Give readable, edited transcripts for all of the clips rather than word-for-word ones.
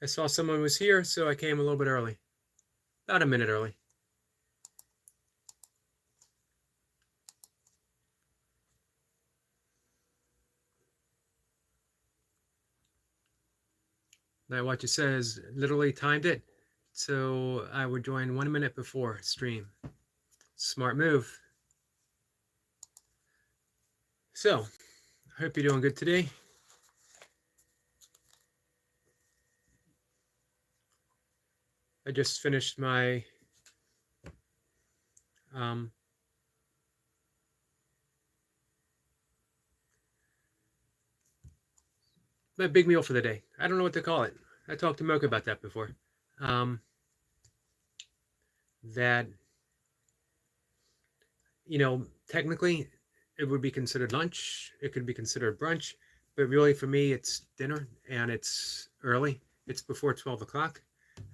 I saw someone was here, so I came a little bit early. About a minute early. Night Watcher says literally timed it, so I would join 1 minute before stream. Smart move. So, I hope you're doing good today. I just finished my my big meal for the day. I don't know what to call it. I talked to Mocha about that before. That, technically it would be considered lunch. It could be considered brunch. But really for me, it's dinner and it's early. It's before 12 o'clock.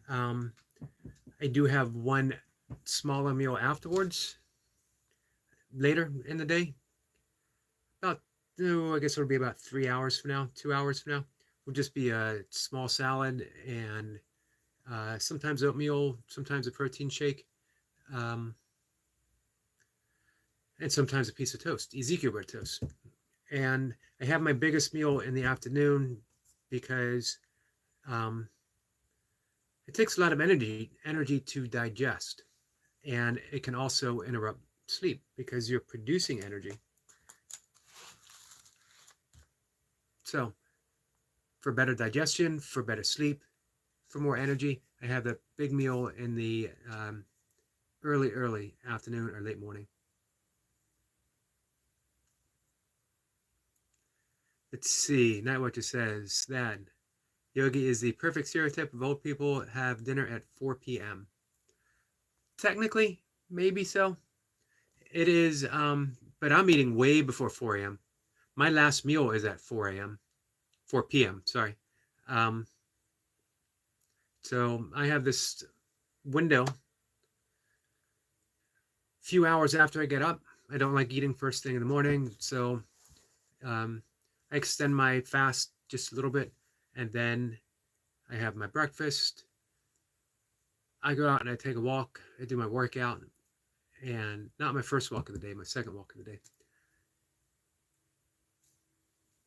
I do have one smaller meal afterwards, later in the day. About, I guess it'll be about 3 hours from now, 2 hours from now. Will just be a small salad and sometimes oatmeal, sometimes a protein shake, and sometimes a piece of toast, Ezekiel bread toast. And I have my biggest meal in the afternoon because it takes a lot of energy to digest, and it can also interrupt sleep because you're producing energy. So, for better digestion, for better sleep, for more energy, I have a big meal in the early afternoon or late morning. Let's see. Night Watcher says that Yogi is the perfect stereotype of old people have dinner at 4 p.m. Technically, maybe so. It is, but I'm eating way before 4 a.m. My last meal is at 4 a.m. 4 p.m. Sorry. So I have this window. Few hours after I get up, I don't like eating first thing in the morning, so I extend my fast just a little bit, and then I have my breakfast. I go out and I take a walk. I do my workout, and not my first walk of the day, my second walk of the day.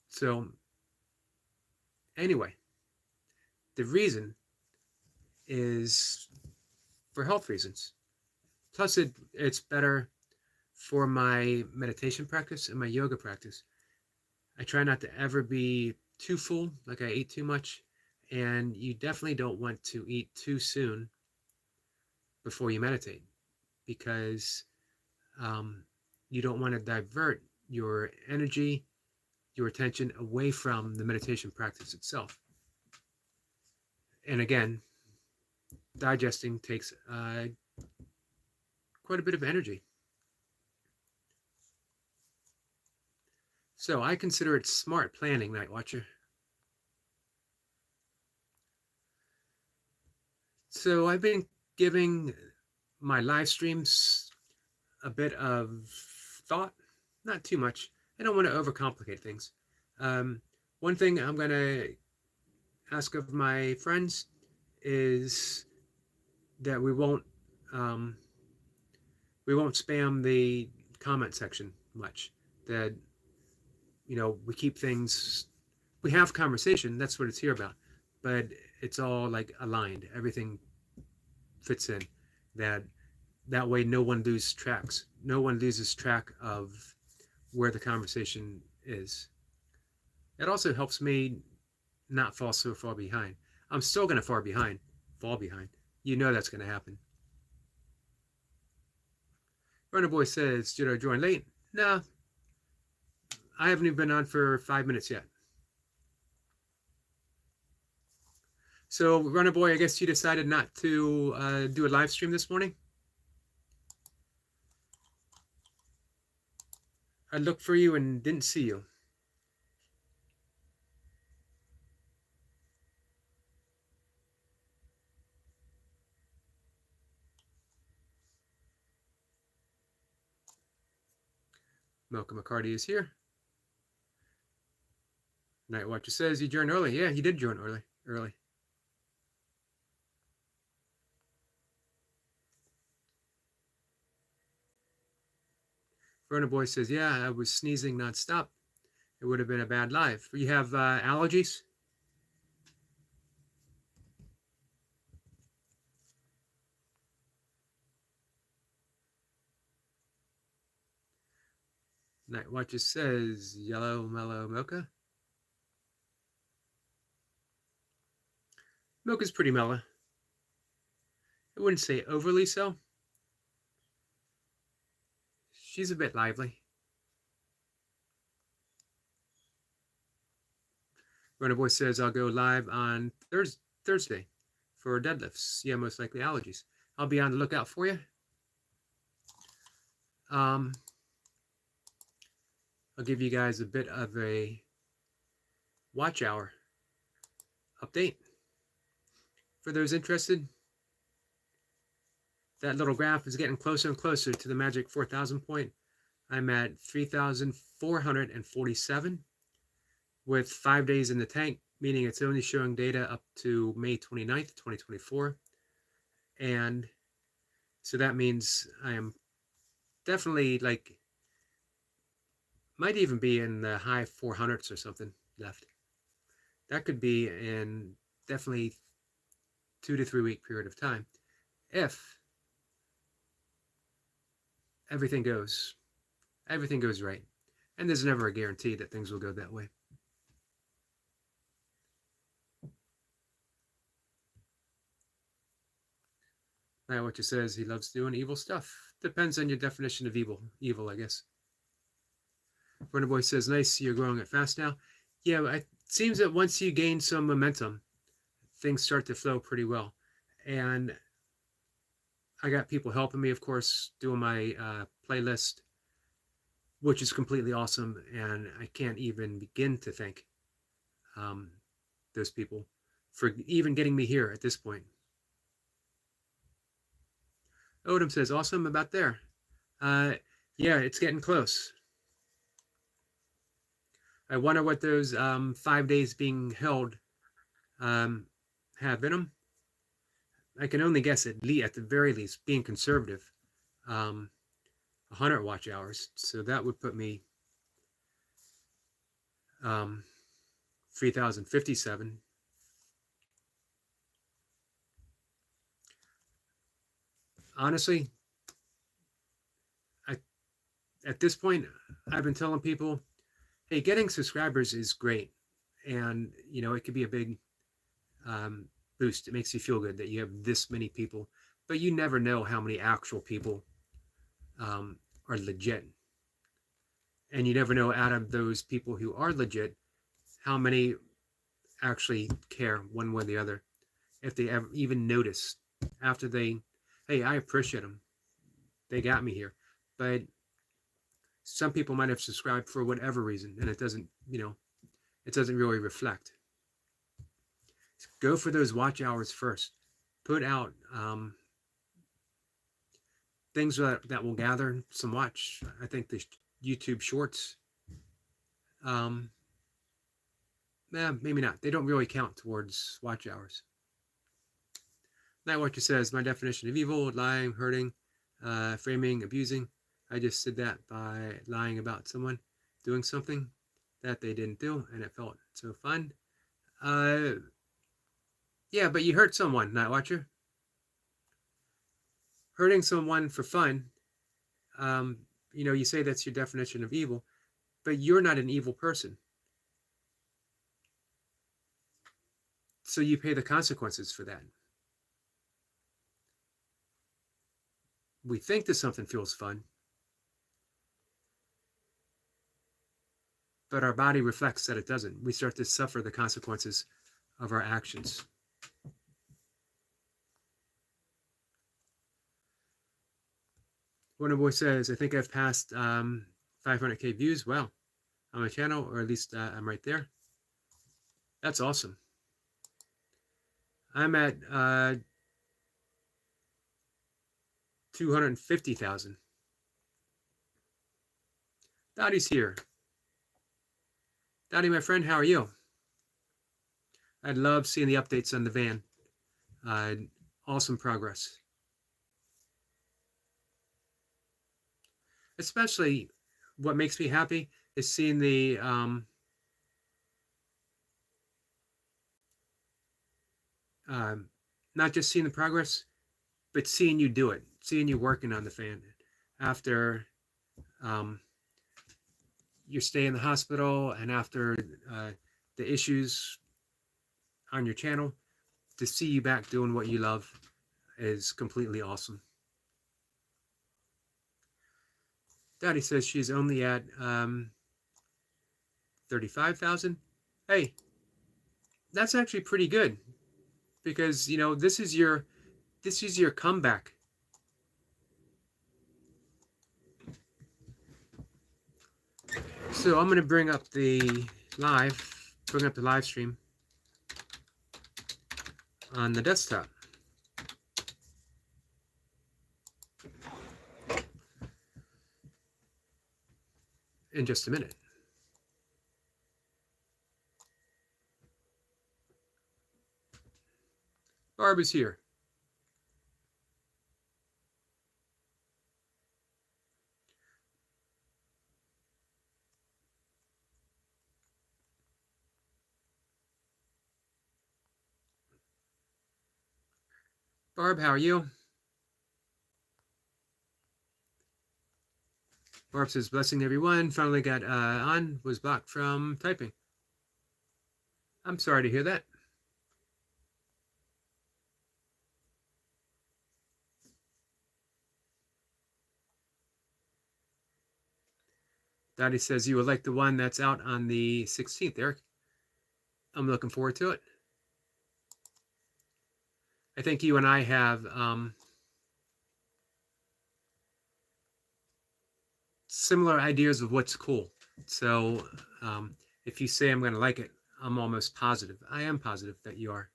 So anyway, the reason is for health reasons. Plus, it's better for my meditation practice and my yoga practice. I try not to ever be too full, like I ate too much, and you definitely don't want to eat too soon before you meditate, because you don't want to divert your energy, your attention away from the meditation practice itself. And again, digesting takes quite a bit of energy. So I consider it smart planning, Night Watcher. So I've been giving my live streams a bit of thought, not too much. I don't want to overcomplicate things. One thing I'm going to ask of my friends is that we won't spam the comment section much. That we keep things, we have conversation. That's what it's here about, but it's all like aligned. Everything fits in. That way, no one loses track of where the conversation is. It also helps me not fall so far behind. I'm still going to fall behind. That's going to happen. Runner Boy says, did I join late? No, I haven't even been on for 5 minutes yet. So, Runner Boy, I guess you decided not to do a live stream this morning? I looked for you and didn't see you. Malcolm McCarty is here. Night Watcher says you joined early. Yeah, he did join early. Verna Boy says, yeah, I was sneezing nonstop. It would have been a bad life. You have allergies? Night Watcher says, yellow mellow mocha. Mocha's pretty mellow. I wouldn't say overly so. She's a bit lively. Runner Boy says, I'll go live on Thursday for deadlifts. Yeah, most likely allergies. I'll be on the lookout for you. I'll give you guys a bit of a watch hour update. For those interested, that little graph is getting closer and closer to the magic 4,000 point. I'm at 3,447 with 5 days in the tank, meaning it's only showing data up to May 29th, 2024. And so that means I am definitely might even be in the high 400s or something left. That could be in definitely 2 to 3 week period of time if everything goes right. And there's never a guarantee that things will go that way. Now what you says, he loves doing evil stuff. Depends on your definition of evil, I guess. Runner Boy says, nice, you're growing it fast now. Yeah, it seems that once you gain some momentum, things start to flow pretty well. And I got people helping me, of course, doing my playlist, which is completely awesome. And I can't even begin to thank those people for even getting me here at this point. Odom says, awesome, about there. Yeah, it's getting close. I wonder what those 5 days being held have in them. I can only guess at the very least, being conservative, 100 watch hours. So that would put me 3,057. Honestly, at this point, I've been telling people, hey, getting subscribers is great. And, it could be a big boost. It makes you feel good that you have this many people. But you never know how many actual people are legit. And you never know, out of those people who are legit, how many actually care one way or the other. If they ever even notice after hey, I appreciate them. They got me here. But some people might have subscribed for whatever reason, and it doesn't really reflect. Go for those watch hours first. Put out things that will gather some watch. I think the YouTube shorts, maybe not. They don't really count towards watch hours. Night Watcher says, my definition of evil: lying, hurting, framing, abusing. I just did that by lying about someone doing something that they didn't do, and it felt so fun. Yeah, but you hurt someone, Night Watcher. Hurting someone for fun, you say that's your definition of evil, but you're not an evil person. So you pay the consequences for that. We think that something feels fun, but our body reflects that it doesn't. We start to suffer the consequences of our actions. Wonder Boy says, I think I've passed 500K views. Wow. On my channel, or at least I'm right there. That's awesome. I'm at 250,000. Dottie's here. Dottie, my friend, how are you? I love seeing the updates on the van. Awesome progress. Especially what makes me happy is seeing the um, not just seeing the progress, but seeing you do it, seeing you working on the fan after um, your stay in the hospital and after uh, the issues on your channel. To see you back doing what you love is completely awesome. Daddy says she's only at 35,000. Hey, that's actually pretty good because you know this is your comeback. So I'm gonna bring up the live stream on the desktop in just a minute. Barb is here. Barb, how are you? Barb says, blessing everyone. Finally got on, was blocked from typing. I'm sorry to hear that. Daddy says you would like the one that's out on the 16th, Eric. I'm looking forward to it. I think you and I have similar ideas of what's cool. So if you say I'm going to like it, I'm almost positive. I am positive that you are.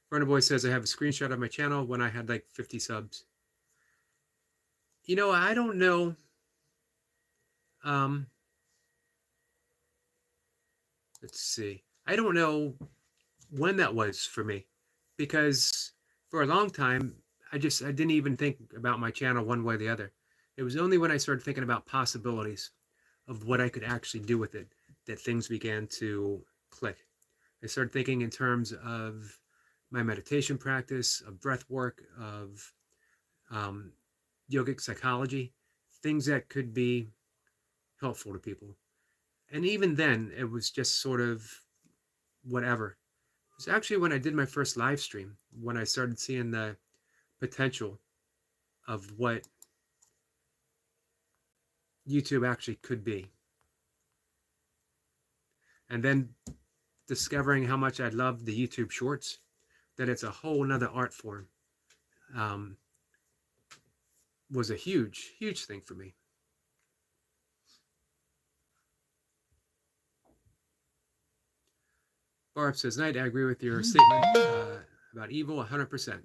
Runner Boy says I have a screenshot of my channel when I had like 50 subs. You know, I don't know. Let's see. I don't know when that was for me because for a long time I didn't even think about my channel one way or the other. It was only when I started thinking about possibilities of what I could actually do with it that things began to click. I started thinking in terms of my meditation practice, of breath work, of yogic psychology, things that could be helpful to people. And even then, it was just sort of whatever. It was actually when I did my first live stream, when I started seeing the potential of what YouTube actually could be. And then discovering how much I love the YouTube shorts, that it's a whole nother art form, was a huge, huge thing for me. Barb says, Knight, I agree with your statement about evil 100%.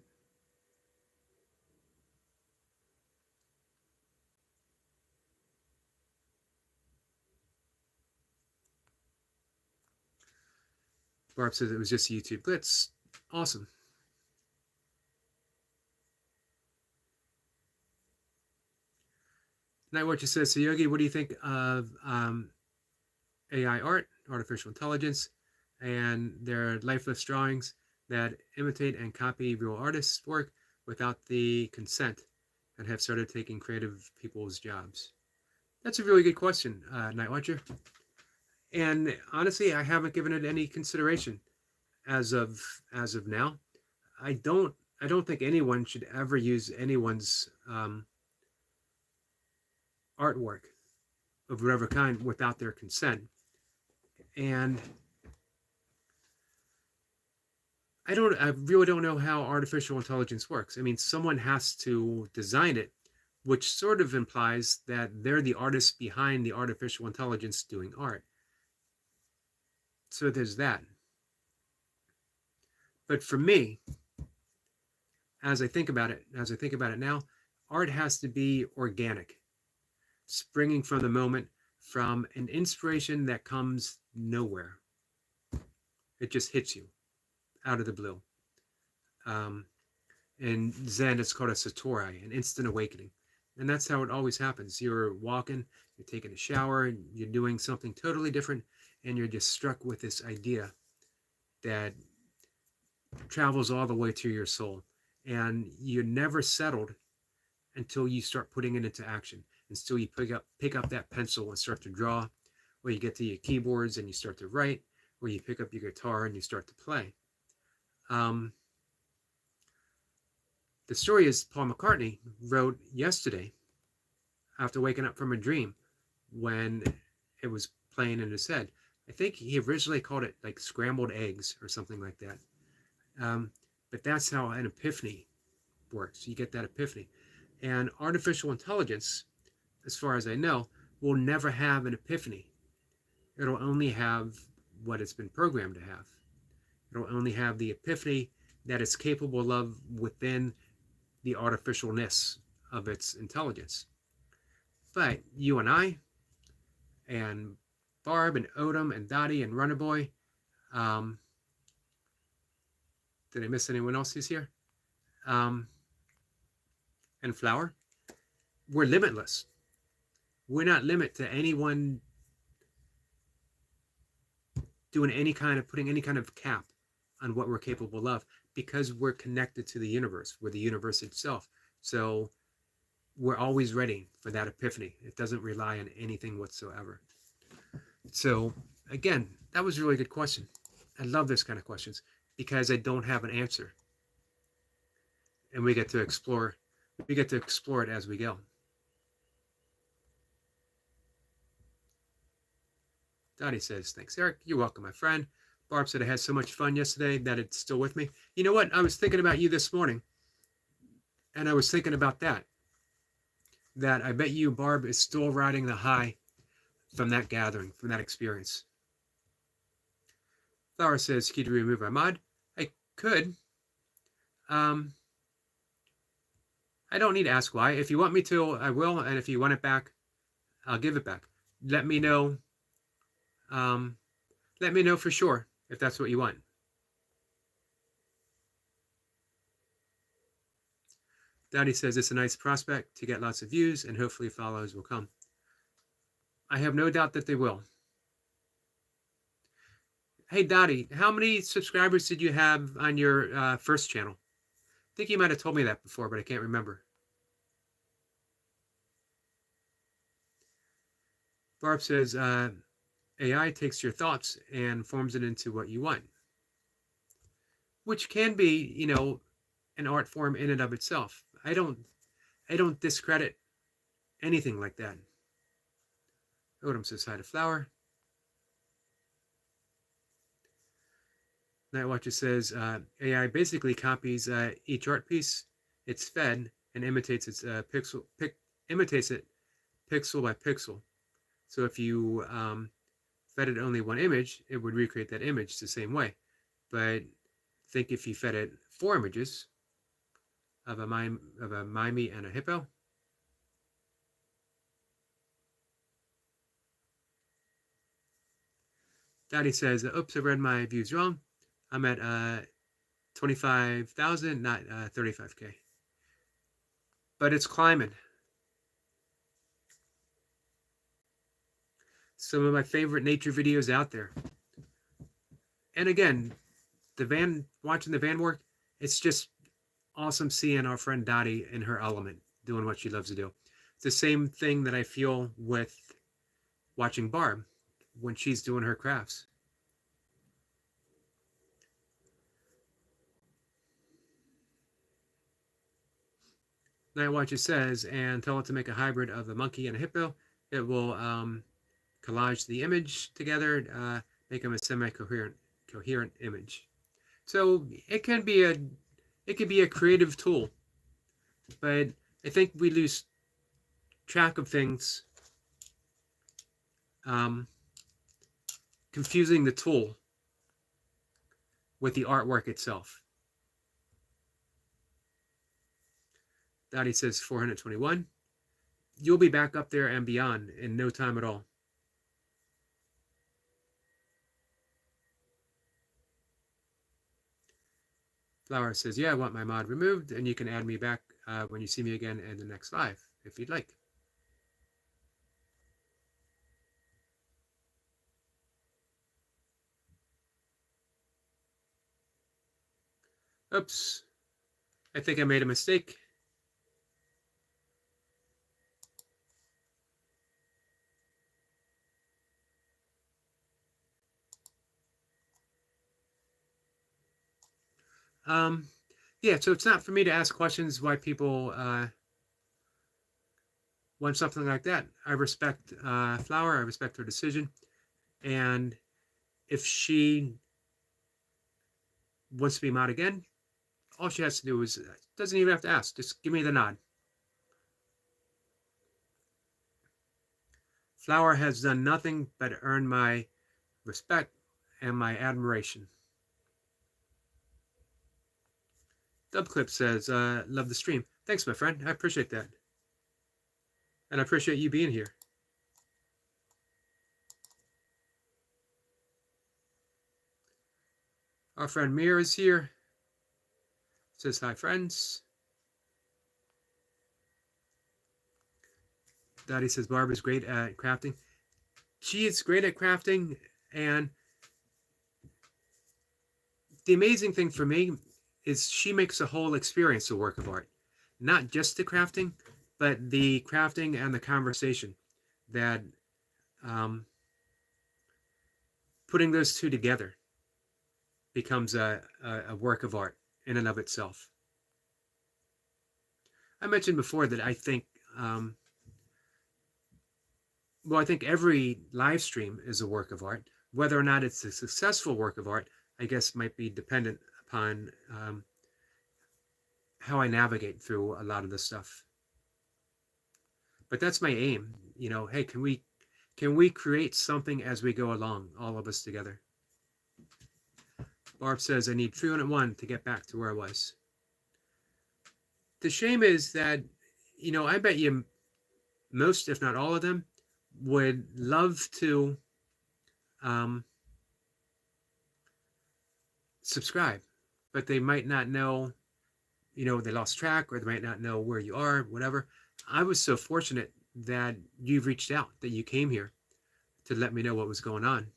Barb says it was just a YouTube glitz. Awesome. Night Watcher says, so Yogi, what do you think of AI art, artificial intelligence, and their lifeless drawings that imitate and copy real artists' work without the consent and have started taking creative people's jobs? That's a really good question, Night Watcher. And honestly, I haven't given it any consideration as of now. I don't think anyone should ever use anyone's artwork of whatever kind without their consent. And I really don't know how artificial intelligence works. I mean, someone has to design it, which sort of implies that they're the artist behind the artificial intelligence doing art. So there's that. But for me, as I think about it now, art has to be organic, springing from the moment, from an inspiration that comes nowhere. It just hits you out of the blue. In Zen, it's called a satori, an instant awakening. And that's how it always happens. You're walking, you're taking a shower, you're doing something totally different, and you're just struck with this idea that travels all the way to your soul. And you're never settled until you start putting it into action, until you pick up that pencil and start to draw, or you get to your keyboards and you start to write, or you pick up your guitar and you start to play. Um, the story is Paul McCartney wrote yesterday after waking up from a dream when it was playing in his head. I think he originally called it like scrambled eggs or something like that. But that's how an epiphany works. You get that epiphany. And artificial intelligence, as far as I know, will never have an epiphany. It'll only have what it's been programmed to have. It'll only have the epiphany that it's capable of within the artificialness of its intelligence. But you and I, and Barb, and Odom, and Dottie, and Runnerboy, did I miss anyone else who's here? And Flower, we're limitless. We're not limited to anyone putting any kind of cap on what we're capable of, because we're connected to the universe. We're the universe itself. So we're always ready for that epiphany. It doesn't rely on anything whatsoever. So again, that was a really good question. I love this kind of questions because I don't have an answer. And we get to explore it as we go. Dottie says, thanks, Eric. You're welcome, my friend. Barb said I had so much fun yesterday that it's still with me. You know what? I was thinking about you this morning. And I was thinking about that I bet you, Barb, is still riding the high from that gathering, from that experience. Flower says, could you remove my mod? I could. I don't need to ask why. If you want me to, I will. And if you want it back, I'll give it back. Let me know. Let me know for sure if that's what you want. Dottie says it's a nice prospect to get lots of views and hopefully followers will come. I have no doubt that they will. Hey, Dottie, how many subscribers did you have on your first channel? I think you might have told me that before, but I can't remember. Barb says, AI takes your thoughts and forms it into what you want. Which can be, an art form in and of itself. I don't discredit anything like that. Odom says hi to Flower. Nightwatcher says AI basically copies each art piece it's fed and imitates its imitates it pixel by pixel. So if you fed it only one image, it would recreate that image the same way. But think if you fed it 4 images of a mime and a hippo. Daddy says, oops, I read my views wrong. I'm at 25,000, not 35K. But it's climbing. Some of my favorite nature videos out there. And again, watching the van work, it's just awesome seeing our friend Dottie in her element, doing what she loves to do. It's the same thing that I feel with watching Barb when she's doing her crafts. Nightwatcher says, and tell it to make a hybrid of a monkey and a hippo. It will collage the image together, make them a semi-coherent image. So it can be a creative tool, but I think we lose track of things, confusing the tool with the artwork itself. Dottie says 421. You'll be back up there and beyond in no time at all. Flower says, yeah, I want my mod removed, and you can add me back when you see me again in the next live. if you'd like. Oops, I think I made a mistake. Um, yeah, so it's not for me to ask questions why people want something like that. I respect Flower. I respect her decision. And if she wants to be mod again, all she has to do is, doesn't even have to ask, just give me the nod. Flower has done nothing but earn my respect and my admiration. Dubclip says, love the stream. Thanks, my friend. I appreciate that. And I appreciate you being here. Our friend Mir is here. Says hi, friends. Dottie says Barb is great at crafting. She is great at crafting, and the amazing thing for me is she makes the whole experience a work of art. Not just the crafting, but the crafting and the conversation. That putting those two together becomes a work of art in and of itself. I mentioned before that I think, I think every live stream is a work of art. Whether or not it's a successful work of art, I guess might be dependent upon how I navigate through a lot of this stuff. But that's my aim. Hey, can we create something as we go along, all of us together? Barb says, I need 301 to get back to where I was. The shame is that, I bet you most, if not all of them, would love to subscribe, but they might not know, they lost track, or they might not know where you are, whatever. I was so fortunate that you've reached out, that you came here to let me know what was going on.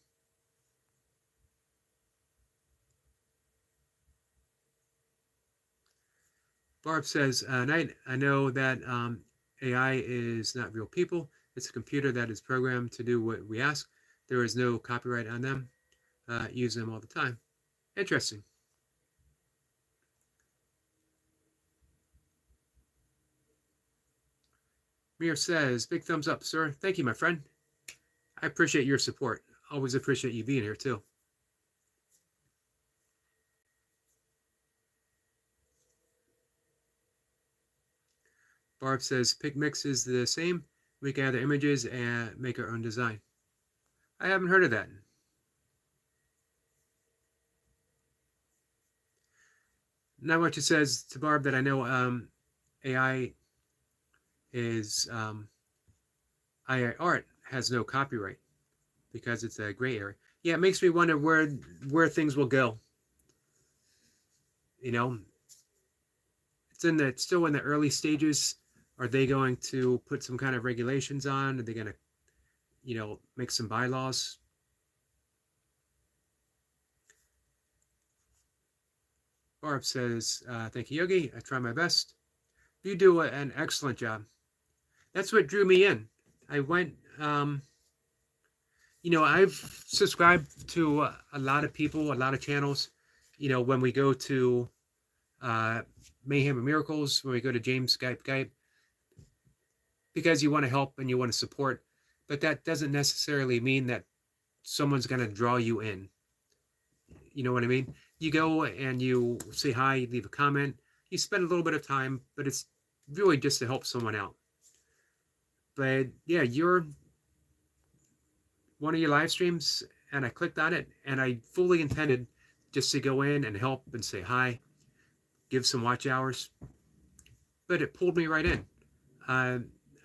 Barb says, Night, I know that AI is not real people. It's a computer that is programmed to do what we ask. There is no copyright on them. Use them all the time. Interesting. Mir says, big thumbs up, sir. Thank you, my friend. I appreciate your support. Always appreciate you being here, too. Barb says, pick mix is the same. We can gather images and make our own design. I haven't heard of that. Not much it says to Barb that I know AI is AI art has no copyright because it's a gray area. Yeah, it makes me wonder where things will go. It's still in the early stages. Are they going to put some kind of regulations on? Are they going to, make some bylaws? Barb says, thank you, Yogi. I try my best. You do an excellent job. That's what drew me in. I went, I've subscribed to a lot of people, a lot of channels. When we go to Mayhem and Miracles, when we go to James Skype, because you want to help and you want to support, but that doesn't necessarily mean that someone's going to draw you in. You know what I mean? You go and you say hi, you leave a comment, you spend a little bit of time, but it's really just to help someone out. But yeah, you're one of your live streams, and I clicked on it, and I fully intended just to go in and help and say hi, give some watch hours, but it pulled me right in.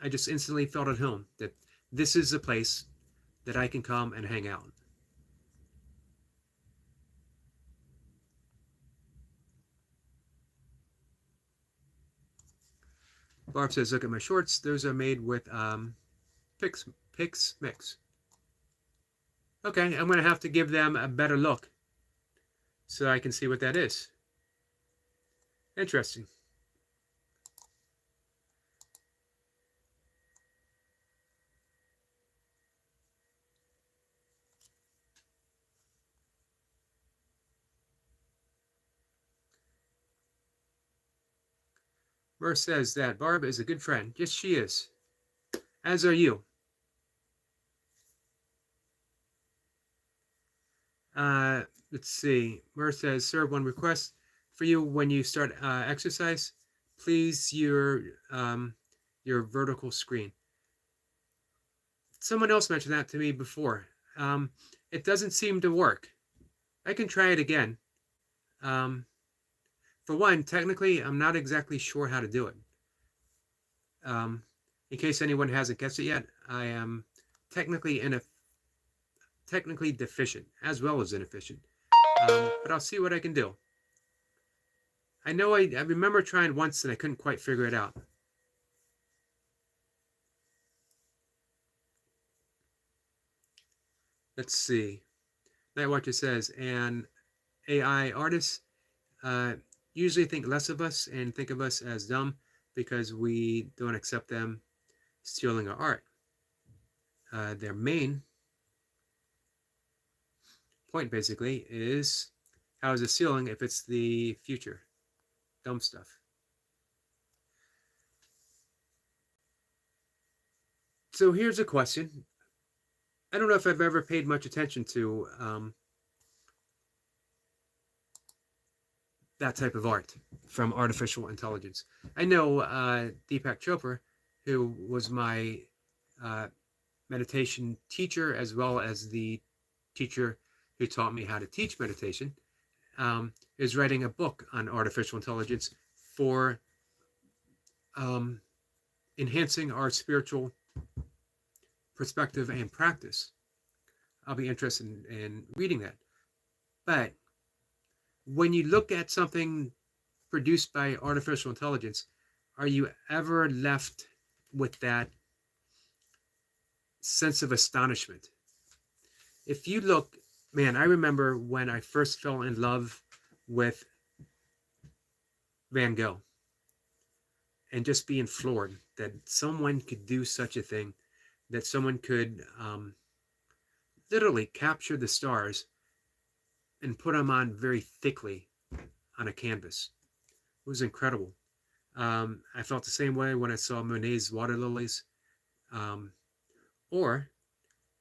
I just instantly felt at home, that this is a place that I can come and hang out. Barb says, look at my shorts. Those are made with Pix Mix. Okay, I'm going to have to give them a better look so I can see what that is. Interesting. Mur says that Barb is a good friend. Yes, she is. As are you. Let's see. Mur says, sir, one request for you when you start exercise, please your vertical screen. Someone else mentioned that to me before. It doesn't seem to work. I can try it again. For one, technically, I'm not exactly sure how to do it. In case anyone hasn't guessed it yet, I am technically deficient as well as inefficient. But I'll see what I can do. I know I remember trying once and I couldn't quite figure it out. Let's see. Nightwatcher says, an AI artists usually think less of us and think of us as dumb because we don't accept them stealing our art. Their main point basically is, how is it stealing if it's the future? Dumb stuff. So here's a question. I don't know if I've ever paid much attention to that type of art from artificial intelligence. I know Deepak Chopra, who was my meditation teacher as well as the teacher who taught me how to teach meditation, is writing a book on artificial intelligence for enhancing our spiritual perspective and practice. I'll be interested in reading that. But when you look at something produced by artificial intelligence, are you ever left with that sense of astonishment? If you look, man, I remember when I first fell in love with Van Gogh and just being floored that someone could do such a thing, that someone could literally capture the stars and put them on very thickly on a canvas. It was incredible. I felt the same way when I saw Monet's water lilies, or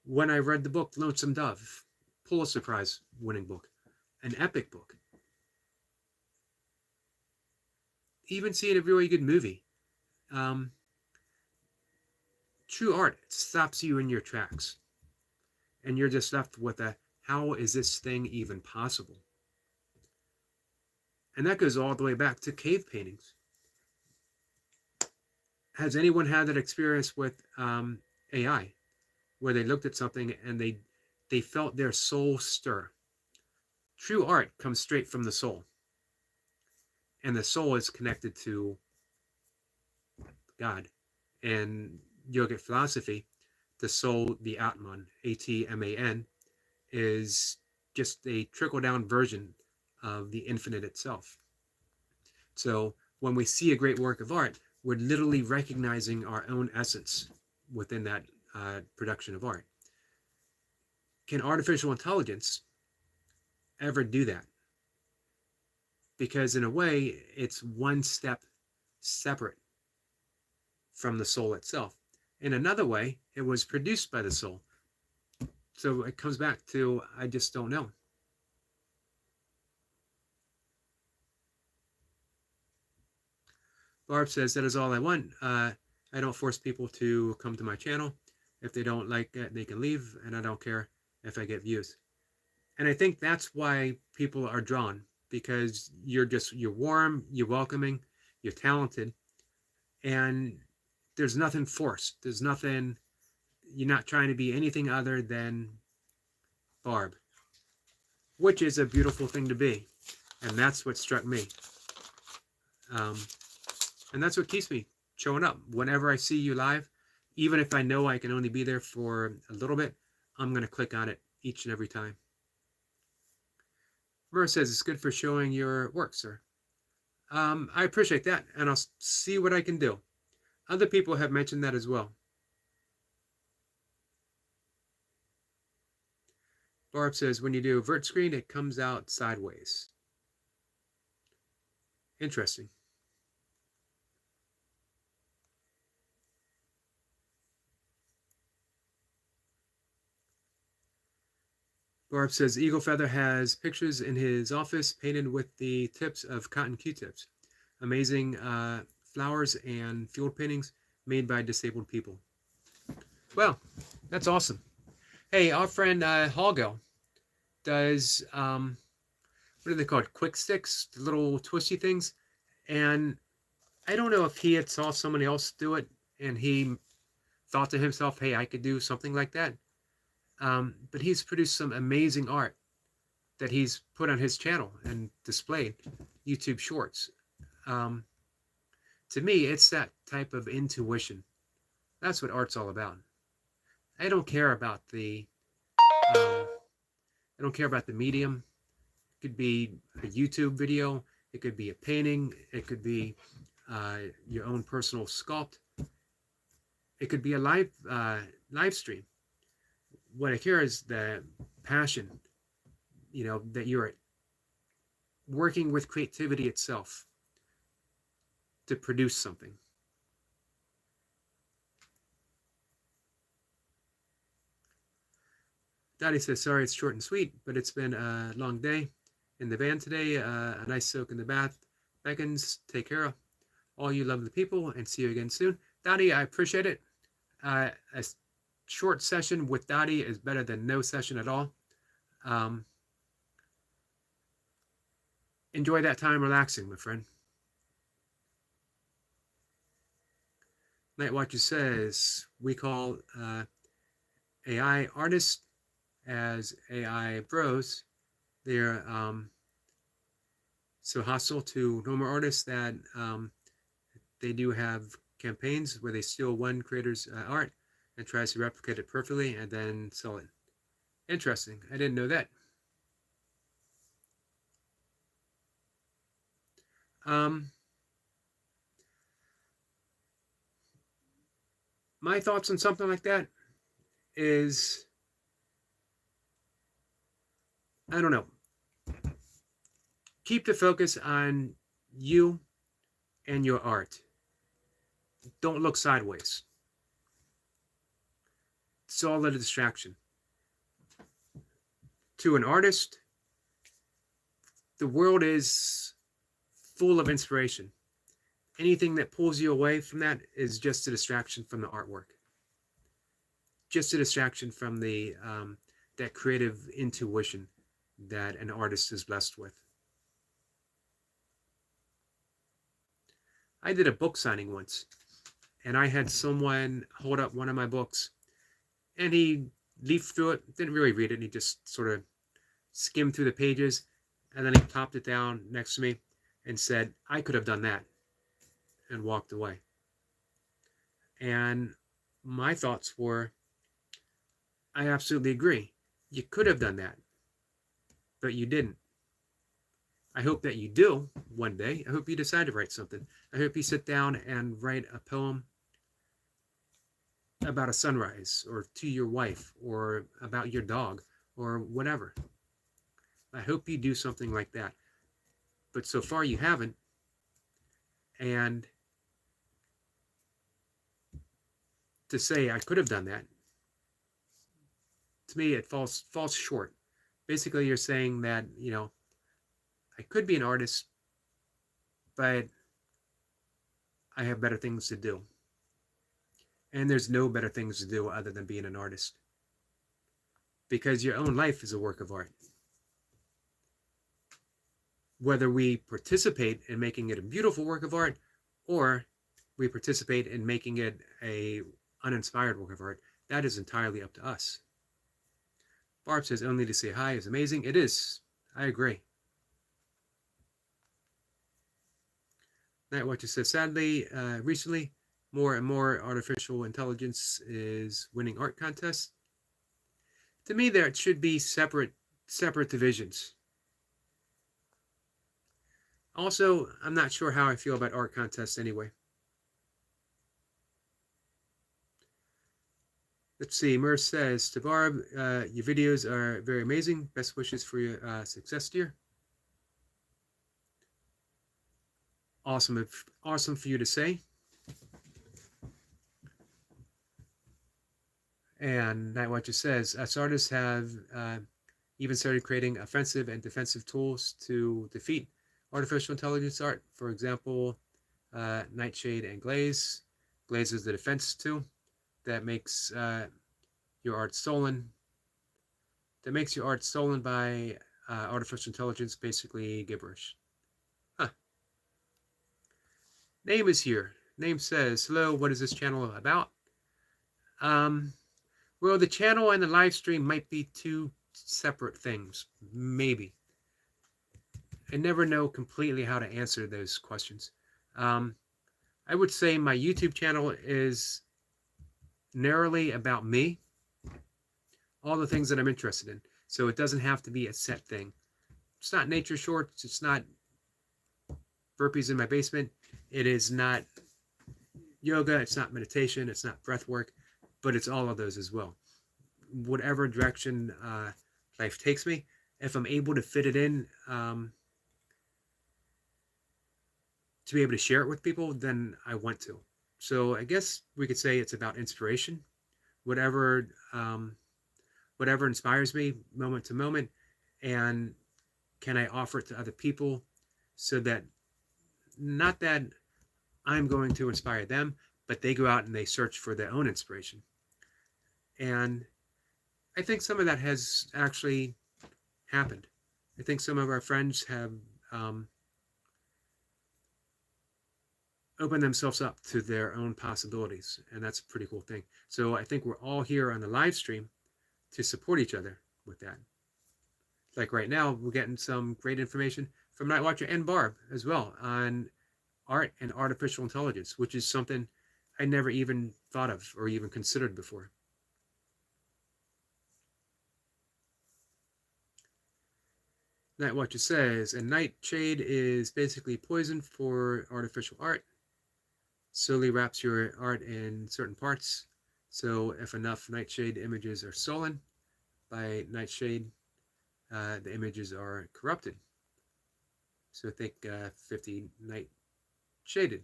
when I read the book Lonesome Dove, Pulitzer Prize winning book, an epic book. Even seeing a really good movie. True art stops you in your tracks. And you're just left with a, how is this thing even possible? And that goes all the way back to cave paintings. Has anyone had that experience with AI, where they looked at something and they felt their soul stir? True art comes straight from the soul. And the soul is connected to God. And yogic philosophy, the soul, the Atman, Atman, is just a trickle-down version of the infinite itself. So when we see a great work of art, we're literally recognizing our own essence within that production of art. Can artificial intelligence ever do that? Because in a way, it's one step separate from the soul itself. In another way, it was produced by the soul. So it comes back to, I just don't know. Barb says, that is all I want. I don't force people to come to my channel. If they don't like it, they can leave, and I don't care if I get views. And I think that's why people are drawn, because you're warm, you're welcoming, you're talented, and there's nothing forced. There's nothing, you're not trying to be anything other than Barb, which is a beautiful thing to be. And that's what struck me. And that's what keeps me showing up. Whenever I see you live, even if I know I can only be there for a little bit, I'm going to click on it each and every time. Murr says, it's good for showing your work, sir. I appreciate that, and I'll see what I can do. Other people have mentioned that as well. Barb says, when you do a vert screen, it comes out sideways. Interesting. Barb says, Eagle Feather has pictures in his office painted with the tips of cotton Q-tips. Amazing flowers and field paintings made by disabled people. Well, that's awesome. Hey, our friend Holgo does, what are they called? Quick sticks, the little twisty things. And I don't know if he had saw somebody else do it and he thought to himself, hey, I could do something like that. But he's produced some amazing art that he's put on his channel and displayed, YouTube Shorts. To me, it's that type of intuition. That's what art's all about. I don't care about the medium. It could be a YouTube video. It could be a painting. It could be your own personal sculpt. It could be a live stream. What I hear is the passion, that you're working with creativity itself to produce something. Daddy says, sorry it's short and sweet, but it's been a long day in the van today. A nice soak in the bath beckons. Take care of all you lovely people and see you again soon. Daddy, I appreciate it. A short session with Daddy is better than no session at all. Enjoy that time relaxing, my friend. Nightwatcher says, we call AI artists as AI bros. They're so hostile to normal artists that they do have campaigns where they steal one creator's art and tries to replicate it perfectly and then sell it. Interesting. I didn't know that. My thoughts on something like that is, I don't know. Keep the focus on you and your art. Don't look sideways. It's all a distraction. To an artist, the world is full of inspiration. Anything that pulls you away from that is just a distraction from the artwork. Just a distraction from the that creative intuition that an artist is blessed with. I did a book signing once, and I had someone hold up one of my books, and he leafed through it, didn't really read it, and he just sort of skimmed through the pages, and then he plopped it down next to me and said, I could have done that, and walked away. And my thoughts were, I absolutely agree. You could have done that, but you didn't. I hope that you do one day. I hope you decide to write something. I hope you sit down and write a poem about a sunrise, or to your wife, or about your dog, or whatever. I hope you do something like that. But so far you haven't. And to say I could have done that, to me it falls short. Basically you're saying that, I could be an artist, but I have better things to do. And there's no better things to do other than being an artist. Because your own life is a work of art. Whether we participate in making it a beautiful work of art, or we participate in making it a uninspired work of art, that is entirely up to us. Barb says, only to say hi is amazing. It is. I agree. Nightwatcher says, sadly, recently, more and more artificial intelligence is winning art contests. To me, there should be separate divisions. Also, I'm not sure how I feel about art contests anyway. Let's see. Merce says to Barb, your videos are very amazing. Best wishes for your success, dear. Awesome, awesome for you to say. And Night Watcher says, us artists have even started creating offensive and defensive tools to defeat artificial intelligence art. For example, Nightshade and Glaze. Glaze is the defense tool that makes your art stolen. That makes your art stolen by artificial intelligence, basically gibberish. Huh. Name is here. Name says, hello, what is this channel about? Well, the channel and the live stream might be two separate things. Maybe. I never know completely how to answer those questions. I would say my YouTube channel is narrowly about me, all the things that I'm interested in. So it doesn't have to be a set thing. It's not nature shorts. It's not burpees in my basement. It is not yoga. It's not meditation. It's not breath work. But it's all of those as well. Whatever direction life takes me, if I'm able to fit it in to be able to share it with people, then I want to. So I guess we could say it's about inspiration. Whatever inspires me moment to moment, and can I offer it to other people so that not that I'm going to inspire them, but they go out and they search for their own inspiration. And I think some of that has actually happened. I think some of our friends have opened themselves up to their own possibilities, and that's a pretty cool thing. So I think we're all here on the live stream to support each other with that. Like right now, we're getting some great information from Night Watcher and Barb as well on art and artificial intelligence, which is something I never even thought of or even considered before. Night Watcher says, and Nightshade is basically poison for artificial art. Slowly wraps your art in certain parts. So if enough Nightshade images are stolen by Nightshade, the images are corrupted. So think 50 Nightshaded.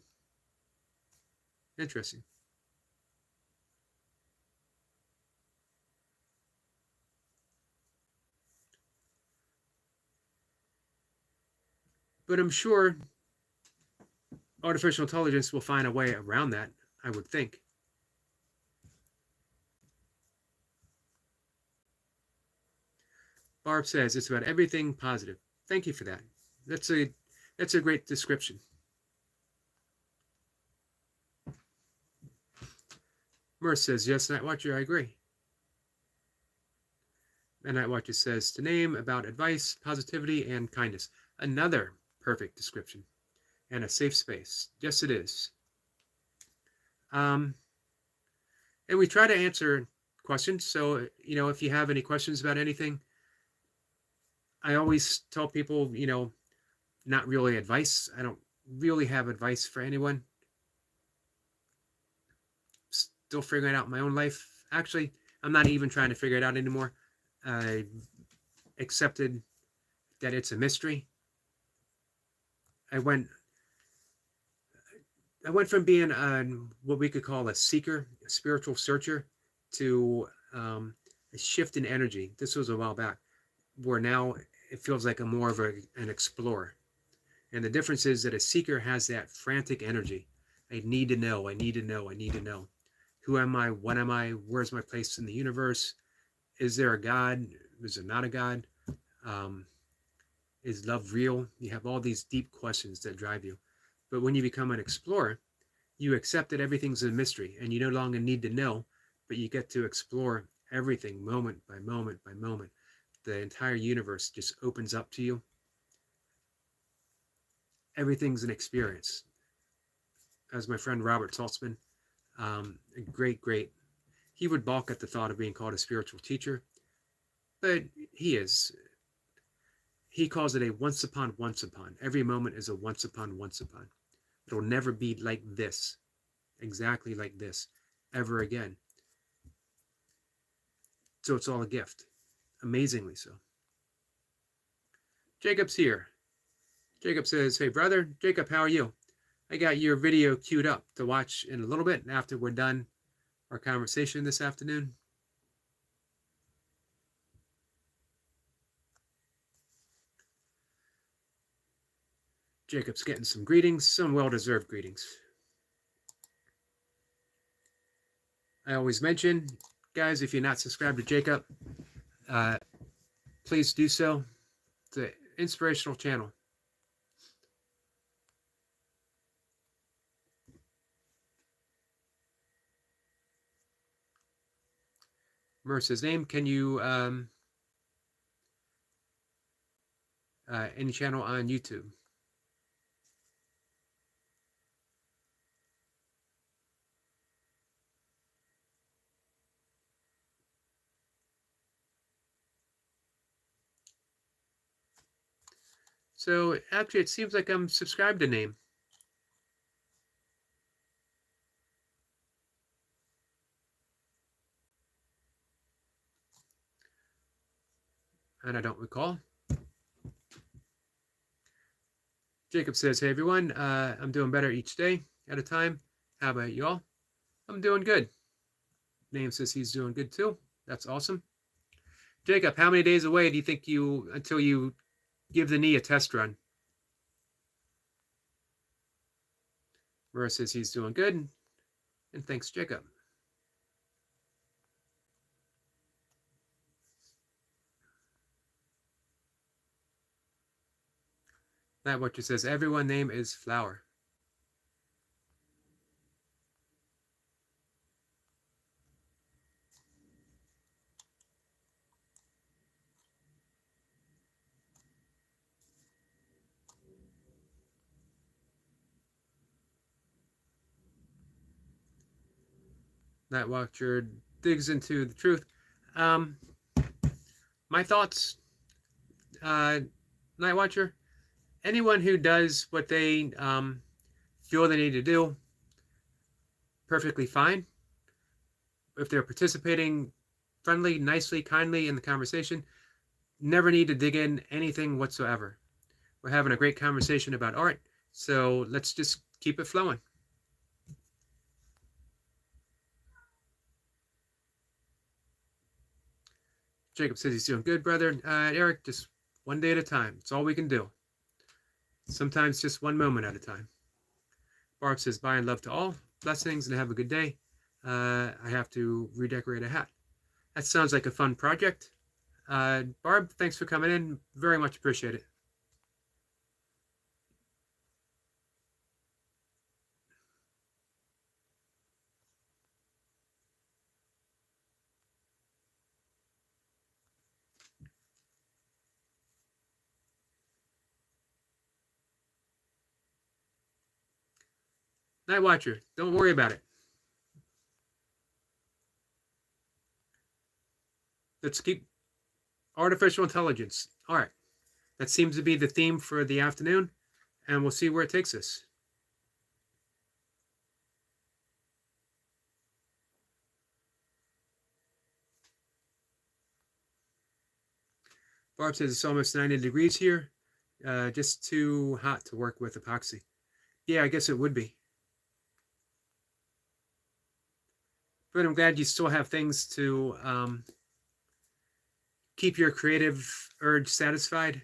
Interesting. But I'm sure artificial intelligence will find a way around that, I would think. Barb says it's about everything positive. Thank you for that. That's a great description. Merce says, yes, Night Watcher, I agree. And Night Watcher says, to name about advice, positivity, and kindness. Another perfect description. And a safe space. Yes, it is. And we try to answer questions. So, if you have any questions about anything, I always tell people, not really advice. I don't really have advice for anyone. Still figuring out my own life. Actually, I'm not even trying to figure it out anymore. I accepted that it's a mystery. I went from being what we could call a seeker, a spiritual searcher, to a shift in energy. This was a while back, where now it feels like I'm more of an explorer. And the difference is that a seeker has that frantic energy. I need to know, I need to know, I need to know. Who am I? What am I? Where's my place in the universe? Is there a God? Is there not a God? Is love real? You have all these deep questions that drive you. But when you become an explorer, you accept that everything's a mystery and you no longer need to know, but you get to explore everything moment by moment by moment. The entire universe just opens up to you. Everything's an experience. As my friend Robert Saltzman A great, great. He would balk at the thought of being called a spiritual teacher, but he is. He calls it a once upon, once upon. Every moment is a once upon, once upon. It'll never be like this, exactly like this, ever again. So it's all a gift, amazingly so. Jacob's here. Jacob says, hey brother, Jacob, how are you? I got your video queued up to watch in a little bit after we're done our conversation this afternoon. Jacob's getting some greetings, some well-deserved greetings. I always mention, guys, if you're not subscribed to Jacob, please do so. It's an inspirational channel. Marissa's name, can you, any channel on YouTube? So actually, it seems like I'm subscribed to name. And I don't recall. Jacob says, hey everyone, I'm doing better each day at a time. How about y'all? I'm doing good. Name says he's doing good too. That's awesome. Jacob, how many days away do you think until you give the knee a test run? Murrah says he's doing good. And thanks, Jacob. Matt Watcher says, everyone name is Flower. Matt Watcher digs into the truth. My thoughts, Night Watcher, anyone who does what they feel they need to do, perfectly fine. If they're participating friendly, nicely, kindly in the conversation, never need to dig in anything whatsoever. We're having a great conversation about art, so let's just keep it flowing. Jacob says he's doing good, brother. Eric, just one day at a time. It's all we can do. Sometimes just one moment at a time. Barb says, bye and love to all. Blessings and have a good day. I have to redecorate a hat. That sounds like a fun project. Barb, thanks for coming in. Very much appreciate it. Night Watcher, don't worry about it. Let's keep artificial intelligence. All right. That seems to be the theme for the afternoon, and we'll see where it takes us. Barb says it's almost 90 degrees here. Just too hot to work with epoxy. Yeah, I guess it would be. But I'm glad you still have things to keep your creative urge satisfied.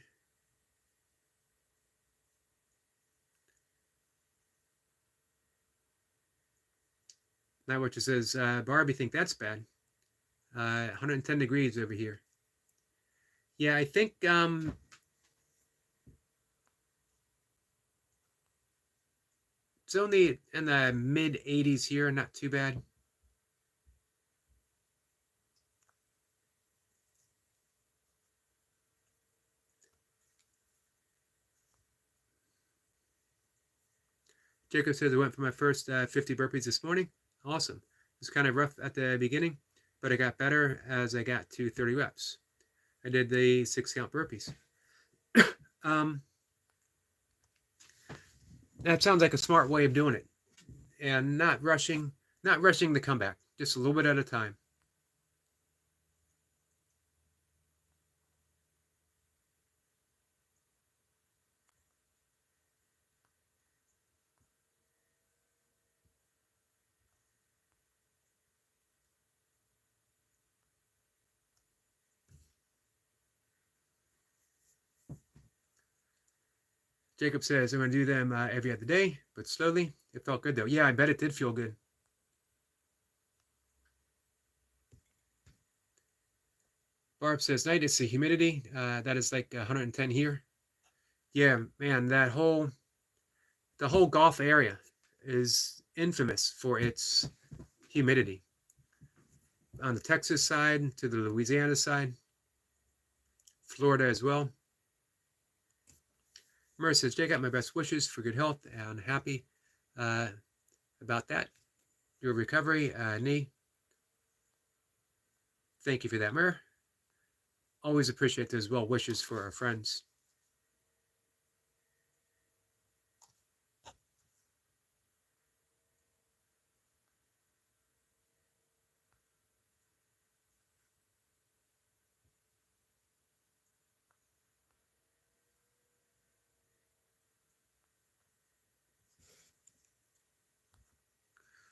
Now what you says, Barb, you think that's bad? 110 degrees over here. Yeah, I think it's only in the mid 80s here, not too bad. Jacob says I went for my first 50 burpees this morning. Awesome. It was kind of rough at the beginning, but it got better as I got to 30 reps. I did the 6-count burpees. um, that sounds like a smart way of doing it, and not rushing the comeback, just a little bit at a time. Jacob says, I'm going to do them every other day, but slowly. It felt good, though. Yeah, I bet it did feel good. Barb says, night, it's the humidity. That is like 110 here. Yeah, man, the whole Gulf area is infamous for its humidity. On the Texas side to the Louisiana side, Florida as well. Murray says, Jake, got my best wishes for good health and happy about that. Your recovery, knee. Thank you for that, Murray. Always appreciate those well wishes for our friends.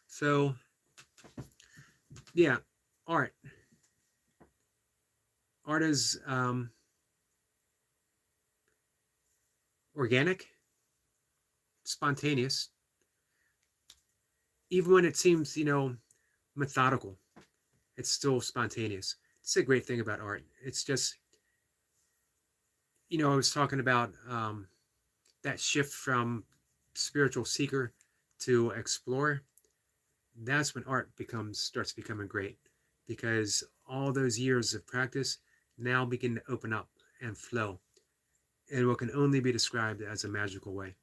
So, yeah, art. Art is organic, spontaneous, even when it seems, methodical, it's still spontaneous. It's a great thing about art. It's just, I was talking about that shift from spiritual seeker to explorer. That's when art starts becoming great, because all those years of practice now begin to open up and flow in what can only be described as a magical way.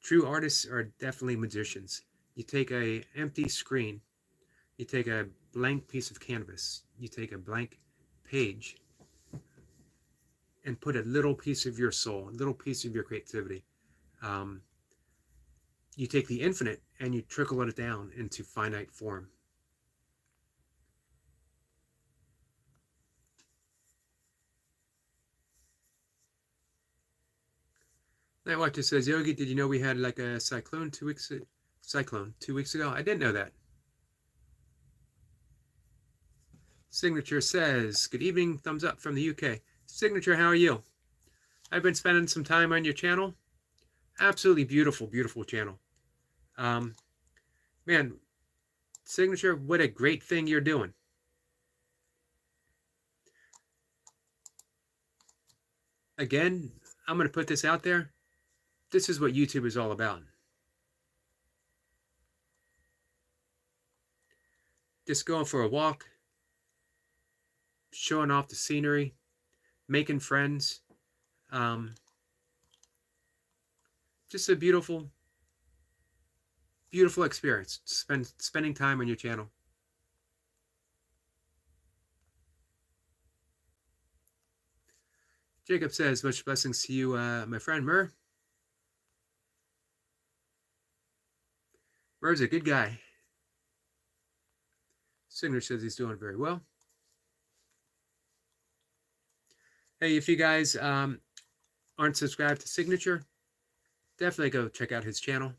True artists are definitely magicians. You take an empty screen, you take a blank piece of canvas, you take a blank page, and put a little piece of your soul, a little piece of your creativity. You take the infinite and you trickle it down into finite form. Nightwatcher says, Yogi, did you know we had like a cyclone 2 weeks ago? I didn't know that. Signature says, good evening, thumbs up from the UK. Signature, how are you? I've been spending some time on your channel. Absolutely beautiful, beautiful channel. Man, Signature, what a great thing you're doing. Again, I'm going to put this out there. This is what YouTube is all about. Just going for a walk, showing off the scenery, making friends. Just a beautiful, beautiful experience. Spending time on your channel. Jacob says, much blessings to you, my friend Murr. Murr's a good guy. Signature says he's doing very well. Hey, if you guys aren't subscribed to Signature, definitely go check out his channel.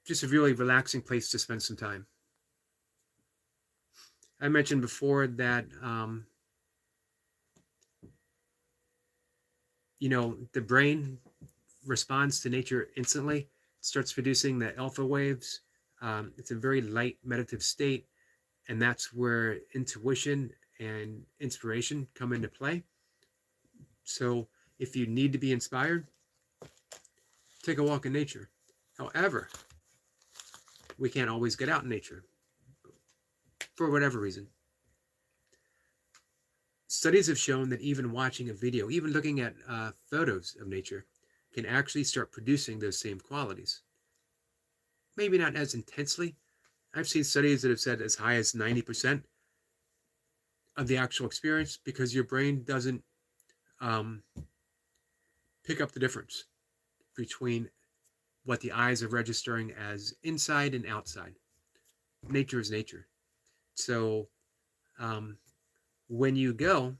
Just a really relaxing place to spend some time. I mentioned before that, the brain responds to nature instantly, starts producing the alpha waves. It's a very light meditative state, and that's where intuition and inspiration come into play. So if you need to be inspired, take a walk in nature. However, we can't always get out in nature for whatever reason. Studies have shown that even watching a video, even looking at photos of nature, can actually start producing those same qualities. Maybe not as intensely. I've seen studies that have said as high as 90% of the actual experience, because your brain doesn't um, pick up the difference between what the eyes are registering as inside and outside. Nature is nature. So um, when you go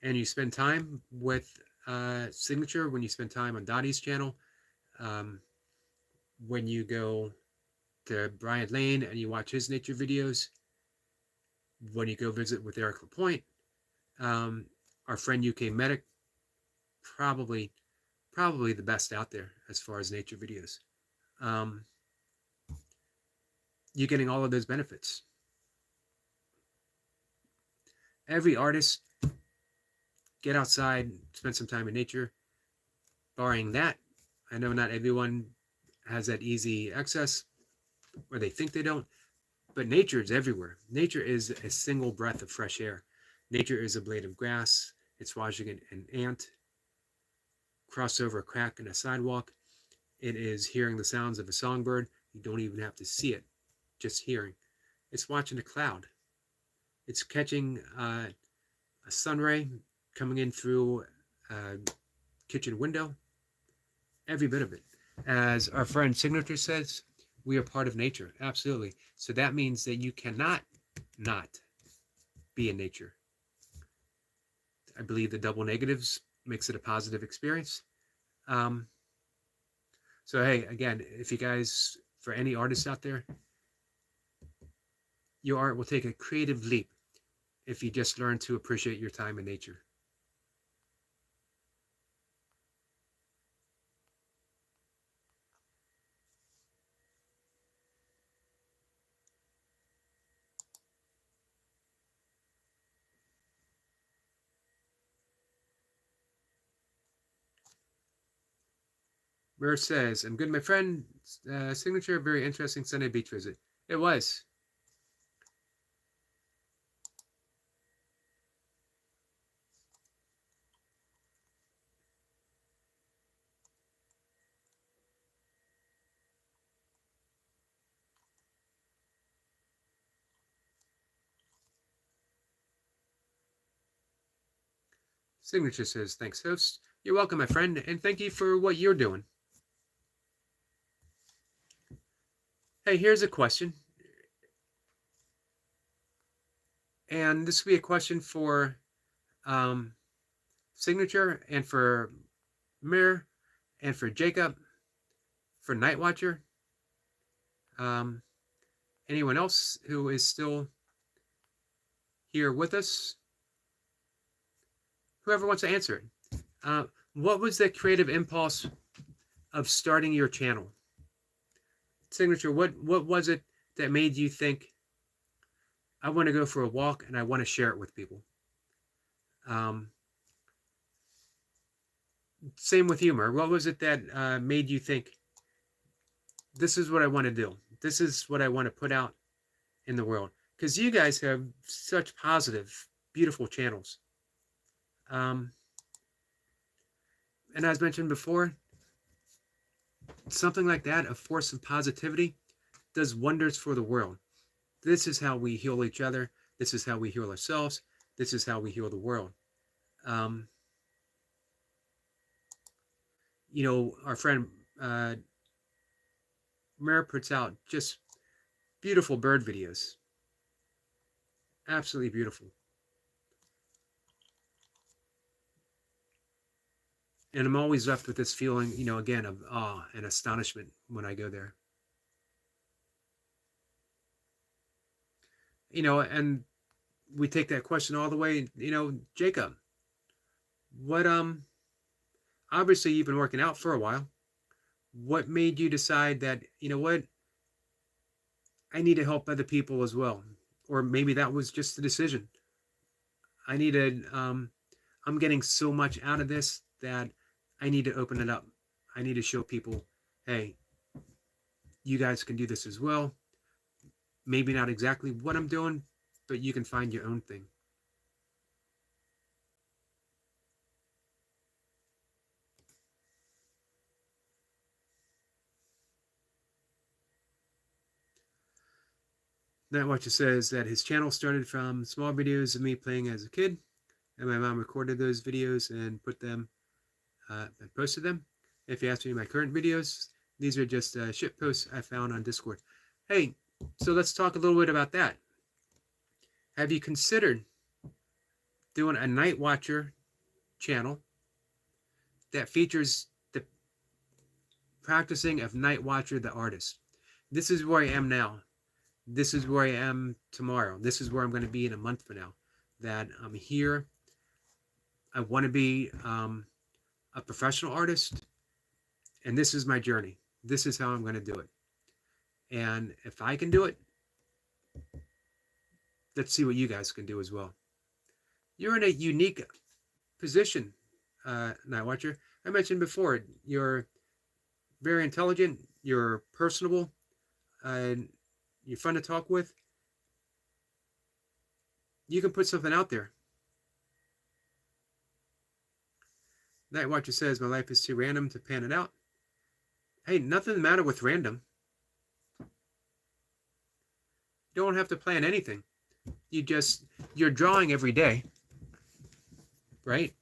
and you spend time with Signature, when you spend time on Dottie's channel, um, when you go to Brian Lane and you watch his nature videos, when you go visit with Eric LaPointe, um, our friend UK Medic, probably the best out there as far as nature videos. Um, you're getting all of those benefits. Every artist, get outside, spend some time in nature. Barring that, I know not everyone has that easy access, or they think they don't, but nature is everywhere. Nature is a single breath of fresh air. Nature is a blade of grass. It's watching an ant cross over a crack in a sidewalk. It is hearing the sounds of a songbird. You don't even have to see it, just hearing. It's watching a cloud. It's catching a sun ray coming in through a kitchen window. Every bit of it. As our friend Signature says, we are part of nature. Absolutely. So that means that you cannot not be in nature. I believe the double negatives makes it a positive experience. So hey, again, if you guys, for any artists out there, your art will take a creative leap if you just learn to appreciate your time in nature. Mur says, I'm good, my friend. Signature, very interesting Sunday beach visit. It was. Signature says, thanks, host. You're welcome, my friend, and thank you for what you're doing. Hey, here's a question. And this will be a question for Signature and for Mir and for Jacob, for Nightwatcher. Anyone else who is still here with us? Whoever wants to answer it. What was the creative impulse of starting your channel? Signature, what was it that made you think, I want to go for a walk and I want to share it with people? Same with humor. What was it that made you think, this is what I want to do? This is what I want to put out in the world? Because you guys have such positive, beautiful channels. And as mentioned before, something like that, a force of positivity, does wonders for the world. This is how we heal each other. This is how we heal ourselves. This is how we heal the world. You know, our friend Mare puts out just beautiful bird videos. Absolutely beautiful. And I'm always left with this feeling, you know, again, of awe and astonishment when I go there. You know, and we take that question all the way, you know, Jacob, what, obviously you've been working out for a while. What made you decide that, you know what, I need to help other people as well? Or maybe that was just the decision. I needed, I'm getting so much out of this that I need to open it up. I need to show people, hey, you guys can do this as well. Maybe not exactly what I'm doing, but you can find your own thing. Night Watcher says that his channel started from small videos of me playing as a kid, and my mom recorded those videos and put them and posted them. If you ask me my current videos, these are just shit posts I found on Discord. Hey, so let's talk a little bit about that. Have you considered doing a Night Watcher channel that features the practicing of Night Watcher the artist? This is where I am now. This is where I am tomorrow. This is where I'm going to be in a month from now. That I'm here. I want to be a professional artist, and this is my journey. This is how I'm going to do it. And if I can do it, let's see what you guys can do as well. You're in a unique position, Night Watcher. I mentioned before, you're very intelligent, you're personable, and you're fun to talk with. You can put something out there. Night Watcher says, my life is too random to pan it out. Hey, nothing the matter with random. You don't have to plan anything. You're drawing every day, right?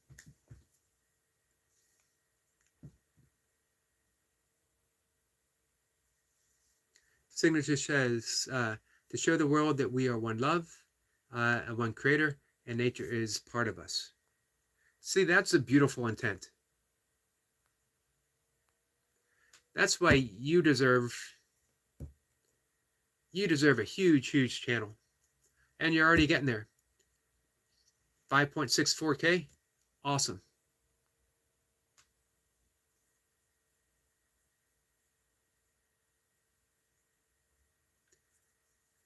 Signature says, to show the world that we are one love, and one creator, and nature is part of us. See, that's a beautiful intent. That's why you deserve a huge, huge channel. And you're already getting there. 5.64K. Awesome.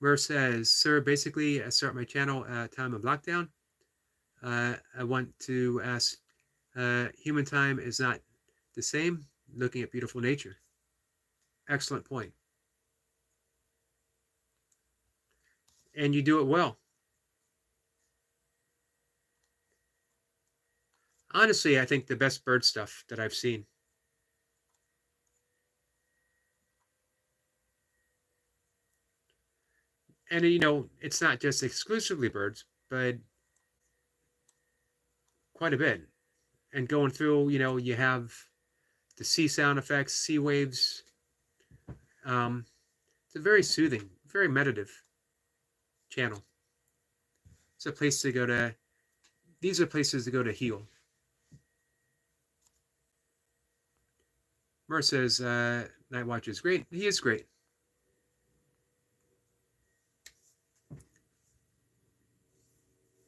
Mur says, sir, basically I start my channel at time of lockdown. I want to ask, human time is not the same, looking at beautiful nature. Excellent point. And you do it well. Honestly, I think the best bird stuff that I've seen. And, you know, it's not just exclusively birds, but quite a bit. And going through, you know, you have the sea sound effects, sea waves. It's a very soothing, very meditative channel. It's a place to go to. These are places to go to heal. Mur says, Night Watcher is great. He is great.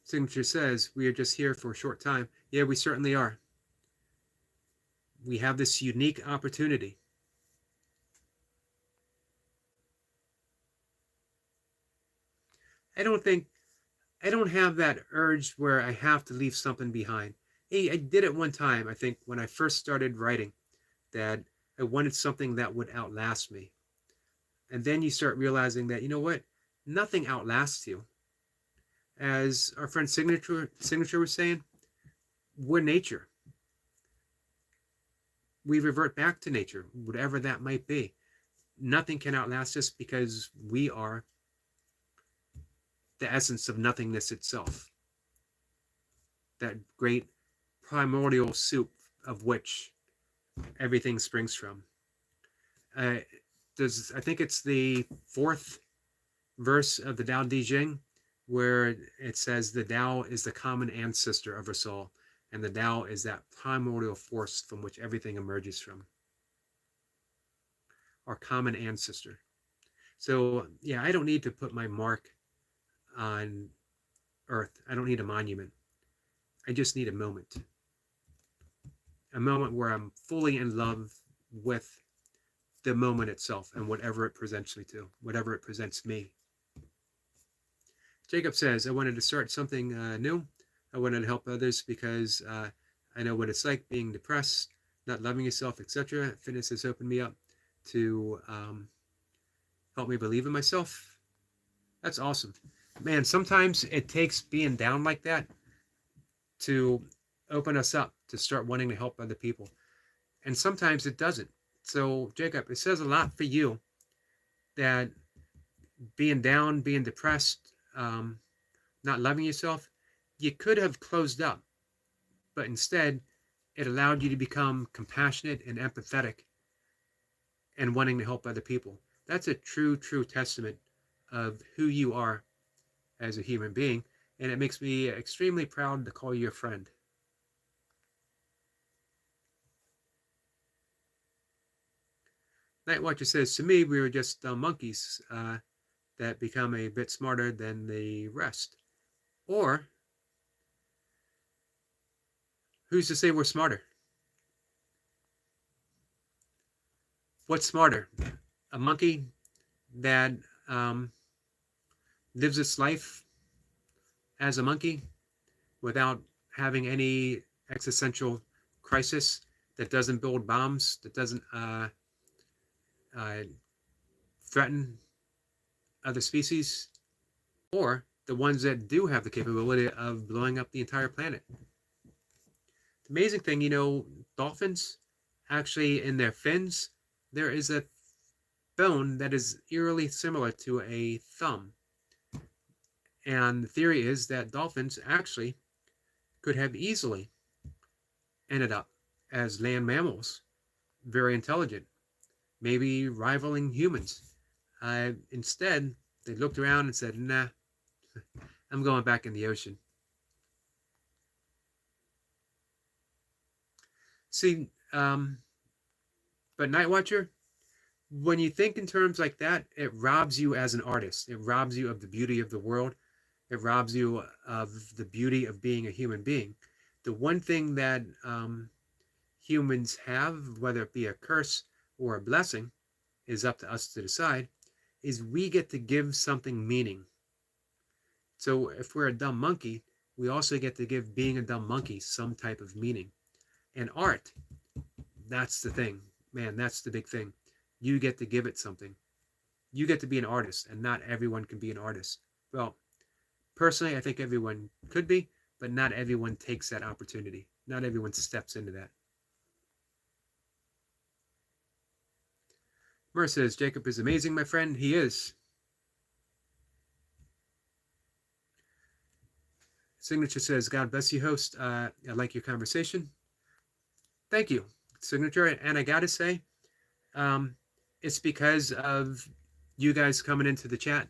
Signature says, we are just here for a short time. Yeah, we certainly are. We have this unique opportunity. I don't have that urge where I have to leave something behind. Hey, I did it one time, I think, when I first started writing, that I wanted something that would outlast me. And then you start realizing that, you know what? Nothing outlasts you. As our friend Signature was saying, we're nature. We revert back to nature, whatever that might be. Nothing can outlast us because we are the essence of nothingness itself. That great primordial soup of which everything springs from. I think it's the 4th verse of the Tao Te Ching, where it says the Tao is the common ancestor of us all, and the Tao is that primordial force from which everything emerges from. Our common ancestor. So, yeah, I don't need to put my mark on Earth. I don't need a monument. I just need a moment. A moment where I'm fully in love with the moment itself and whatever it presents me to, whatever it presents me. Jacob says, I wanted to start something new. I wanted to help others because I know what it's like being depressed, not loving yourself, etc. Fitness has opened me up to help me believe in myself. That's awesome. Man, sometimes it takes being down like that to open us up to start wanting to help other people. And sometimes it doesn't. So, Jacob, it says a lot for you that being down, being depressed, not loving yourself, you could have closed up, but instead it allowed you to become compassionate and empathetic and wanting to help other people. That's a true, true testament of who you are as a human being, and it makes me extremely proud to call you a friend. Night Watcher says, to me, we were just monkeys that become a bit smarter than the rest. Or, who's to say we're smarter? What's smarter? A monkey that um, lives its life as a monkey without having any existential crisis, that doesn't build bombs, that doesn't uh, threaten other species, or the ones that do have the capability of blowing up the entire planet. The amazing thing, dolphins actually, in their fins, there is a bone that is eerily similar to a thumb. And the theory is that dolphins actually could have easily ended up as land mammals, very intelligent, maybe rivaling humans. Instead, they looked around and said, nah, I'm going back in the ocean. See, but Night Watcher, when you think in terms like that, it robs you as an artist. It robs you of the beauty of the world. It robs you of the beauty of being a human being. The one thing that humans have, whether it be a curse or a blessing, is up to us to decide, is we get to give something meaning. So if we're a dumb monkey, we also get to give being a dumb monkey some type of meaning. And art, that's the thing. Man, that's the big thing. You get to give it something. You get to be an artist, and not everyone can be an artist. Well, personally, I think everyone could be, but not everyone takes that opportunity. Not everyone steps into that. Mur says, Jacob is amazing, my friend. He is. Signature says, God bless you, host. I like your conversation. Thank you, Signature. And I got to say, it's because of you guys coming into the chat.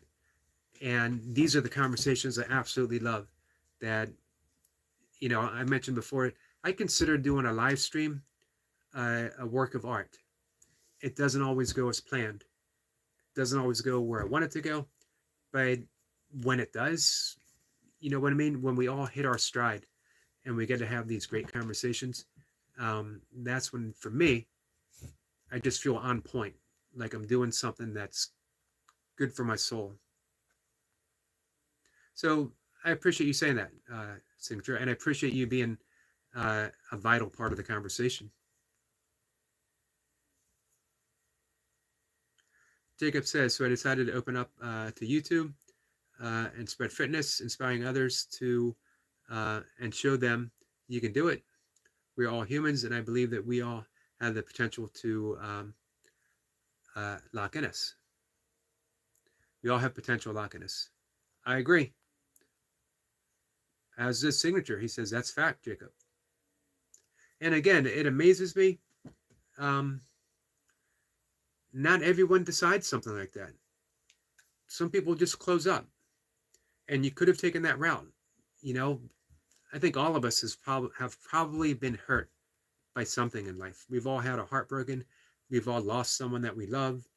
And these are the conversations I absolutely love. That, I mentioned before, I consider doing a live stream a work of art. It doesn't always go as planned. It doesn't always go where I want it to go. But when it does, you know what I mean? When we all hit our stride and we get to have these great conversations, that's when, for me, I just feel on point. Like I'm doing something that's good for my soul. So I appreciate you saying that, Signature, and I appreciate you being a vital part of the conversation. Jacob says, so I decided to open up to YouTube and spread fitness, inspiring others to and show them you can do it. We're all humans, and I believe that we all have the potential to lock in us. We all have potential lock in us. I agree. As this Signature, he says, that's fact, Jacob. And again, it amazes me. Not everyone decides something like that. Some people just close up. And you could have taken that route. I think all of us have probably been hurt by something in life. We've all had a heart broken. We've all lost someone that we love.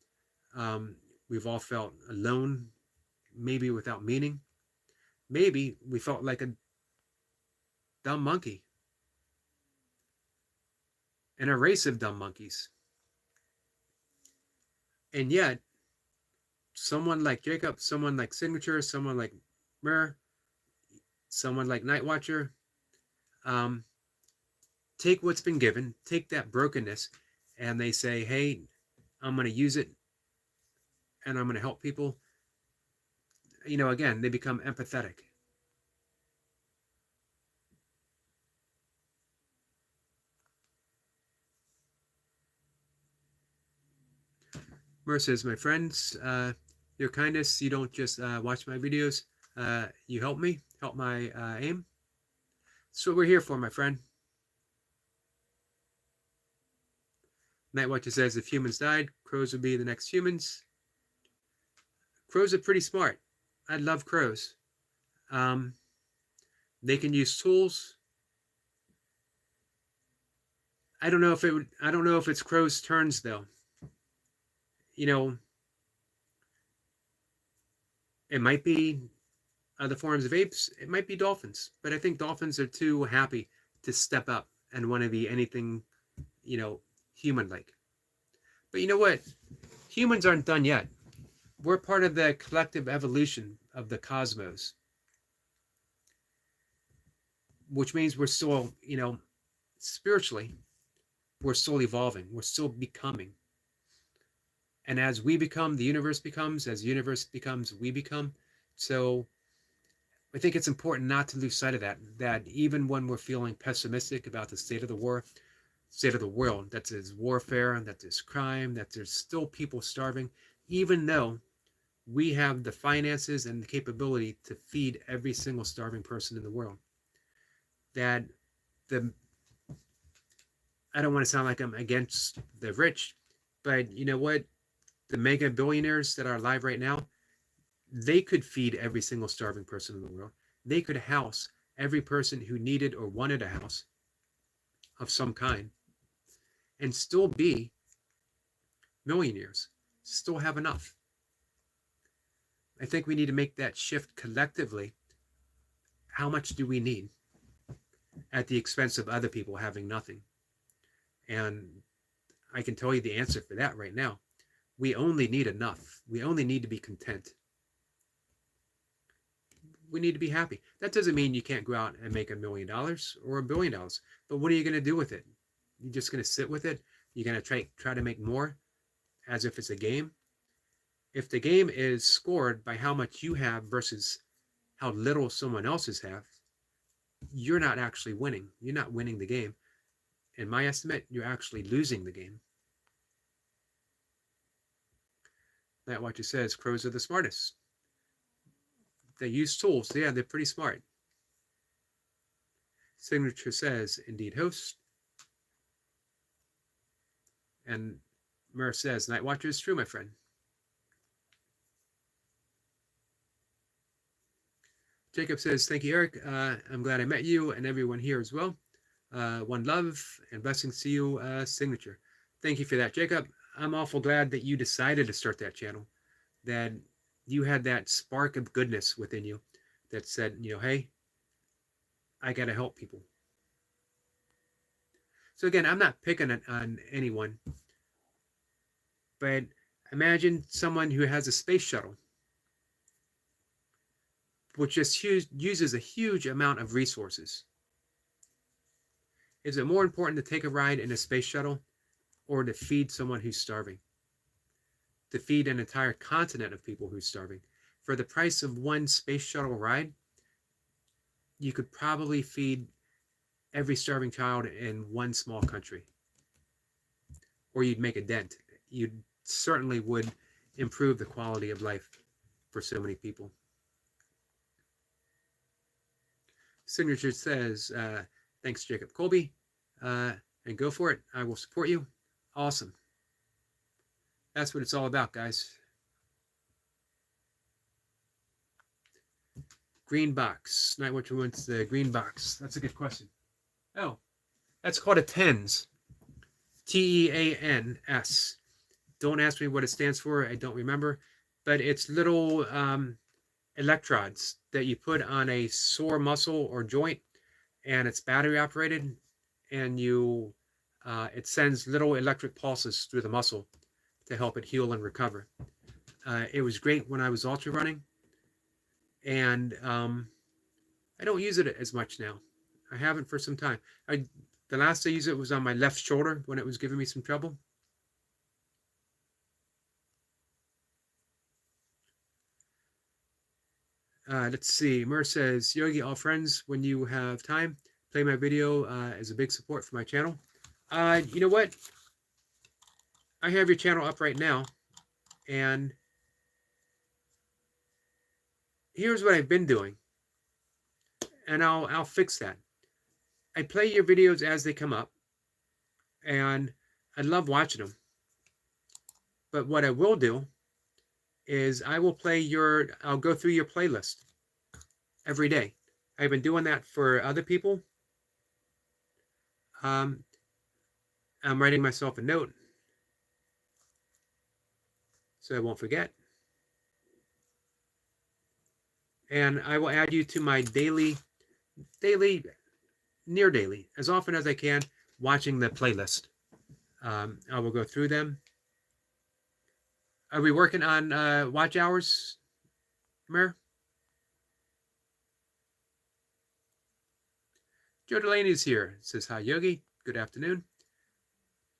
We've all felt alone, maybe without meaning. Maybe we felt like a dumb monkey in a race of dumb monkeys. And yet, someone like Jacob, someone like Signature, someone like Mur, someone like Night Watcher, take what's been given, take that brokenness, and they say, hey, I'm going to use it, and I'm going to help people. Again, they become empathetic. Mur says, my friends, Your kindness, you don't just watch my videos. You help me, help my aim. That's what we're here for, my friend. Night Watcher says, if humans died, crows would be the next humans. Crows are pretty smart. I love crows. Um, they can use tools. I don't know if it would. I don't know if it's crows' turns though. You know, it might be other forms of apes. It might be dolphins, but I think dolphins are too happy to step up and want to be anything, human-like. But you know what? Humans aren't done yet. We're part of the collective evolution of the cosmos, which means we're still, spiritually, we're still evolving. We're still becoming. And as we become, the universe becomes. As the universe becomes, we become. So I think it's important not to lose sight of that even when we're feeling pessimistic about the state of the world, that there's warfare, that there's crime, that there's still people starving, even though we have the finances and the capability to feed every single starving person in the world. That I don't want to sound like I'm against the rich, but you know what? The mega billionaires that are alive right now, they could feed every single starving person in the world. They could house every person who needed or wanted a house of some kind and still be millionaires, still have enough. I think we need to make that shift collectively. How much do we need at the expense of other people having nothing? And I can tell you the answer for that right now. We only need enough. We only need to be content. We need to be happy. That doesn't mean you can't go out and make $1 million or $1 billion. But what are you going to do with it? You're just going to sit with it? You're going to try to make more as if it's a game? If the game is scored by how much you have versus how little someone else's have, you're not actually winning. You're not winning the game. In my estimate, you're actually losing the game. That Watcher says crows are the smartest. They use tools. Yeah, they're pretty smart. Signature says, indeed, host. And Mur says, Night Watcher is true, my friend. Jacob says, thank you, Eric. I'm glad I met you and everyone here as well. One love and blessings to you, Signature. Thank you for that, Jacob. I'm awful glad that you decided to start that channel, that you had that spark of goodness within you that said, hey, I got to help people. So again, I'm not picking on anyone, but imagine someone who has a space shuttle, which just uses a huge amount of resources. Is it more important to take a ride in a space shuttle or to feed someone who's starving? To feed an entire continent of people who's starving? For the price of one space shuttle ride, you could probably feed every starving child in one small country. Or you'd make a dent. You certainly would improve the quality of life for so many people. Signature says, thanks, Jacob Colby. And go for it. I will support you. Awesome. That's what it's all about, guys. Green box. Night Watcher wants the green box. That's a good question. Oh, that's called a TENS. TEANS. Don't ask me what it stands for. I don't remember. But it's little electrodes that you put on a sore muscle or joint, and it's battery operated, and it sends little electric pulses through the muscle to help it heal and recover. It was great when I was ultra running, and I don't use it as much now. I haven't for some time. The last I used it was on my left shoulder when it was giving me some trouble. Let's see. Mur says, Yogi, all friends, when you have time, play my video as a big support for my channel. You know what? I have your channel up right now, and here's what I've been doing, and I'll fix that. I play your videos as they come up, and I love watching them. But what I will do is I'll go through your playlist every day. I've been doing that for other people. I'm writing myself a note so I won't forget. And I will add you to my daily, near daily, as often as I can, watching the playlist. I will go through them. Are we working on watch hours, Mer? Joe Delaney's here. Says, hi, Yogi. Good afternoon.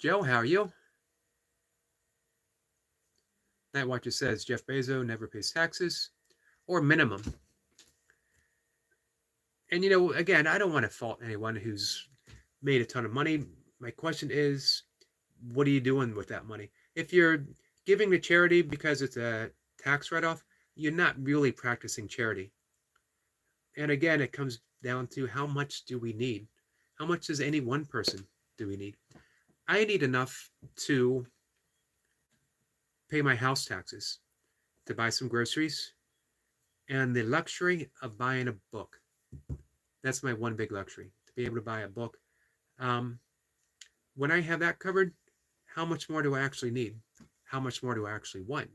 Joe, how are you? Night Watcher says, Jeff Bezos never pays taxes, or minimum. And, again, I don't want to fault anyone who's made a ton of money. My question is, what are you doing with that money? If you're giving to charity because it's a tax write-off, you're not really practicing charity. And again, it comes down to how much do we need? How much does any one person do we need? I need enough to pay my house taxes, to buy some groceries, and the luxury of buying a book. That's my one big luxury, to be able to buy a book. When I have that covered, how much more do I actually need? How much more do I actually want?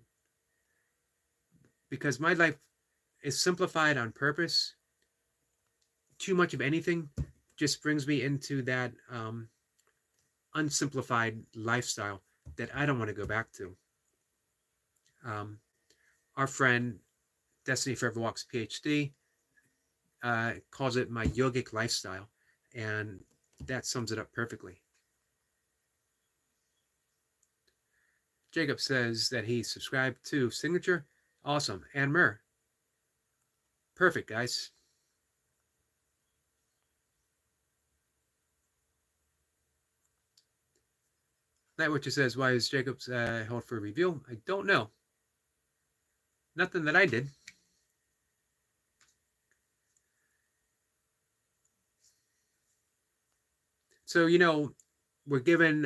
Because my life is simplified on purpose. Too much of anything just brings me into that unsimplified lifestyle that I don't want to go back to. Our friend, Destiny Forever Walks PhD, calls it my yogic lifestyle, and that sums it up perfectly. Jacob says that he subscribed to Signature. Awesome. And Mer. Perfect, guys. Night Witcher says, why is Jacob's held for review? I don't know. Nothing that I did. So, we're given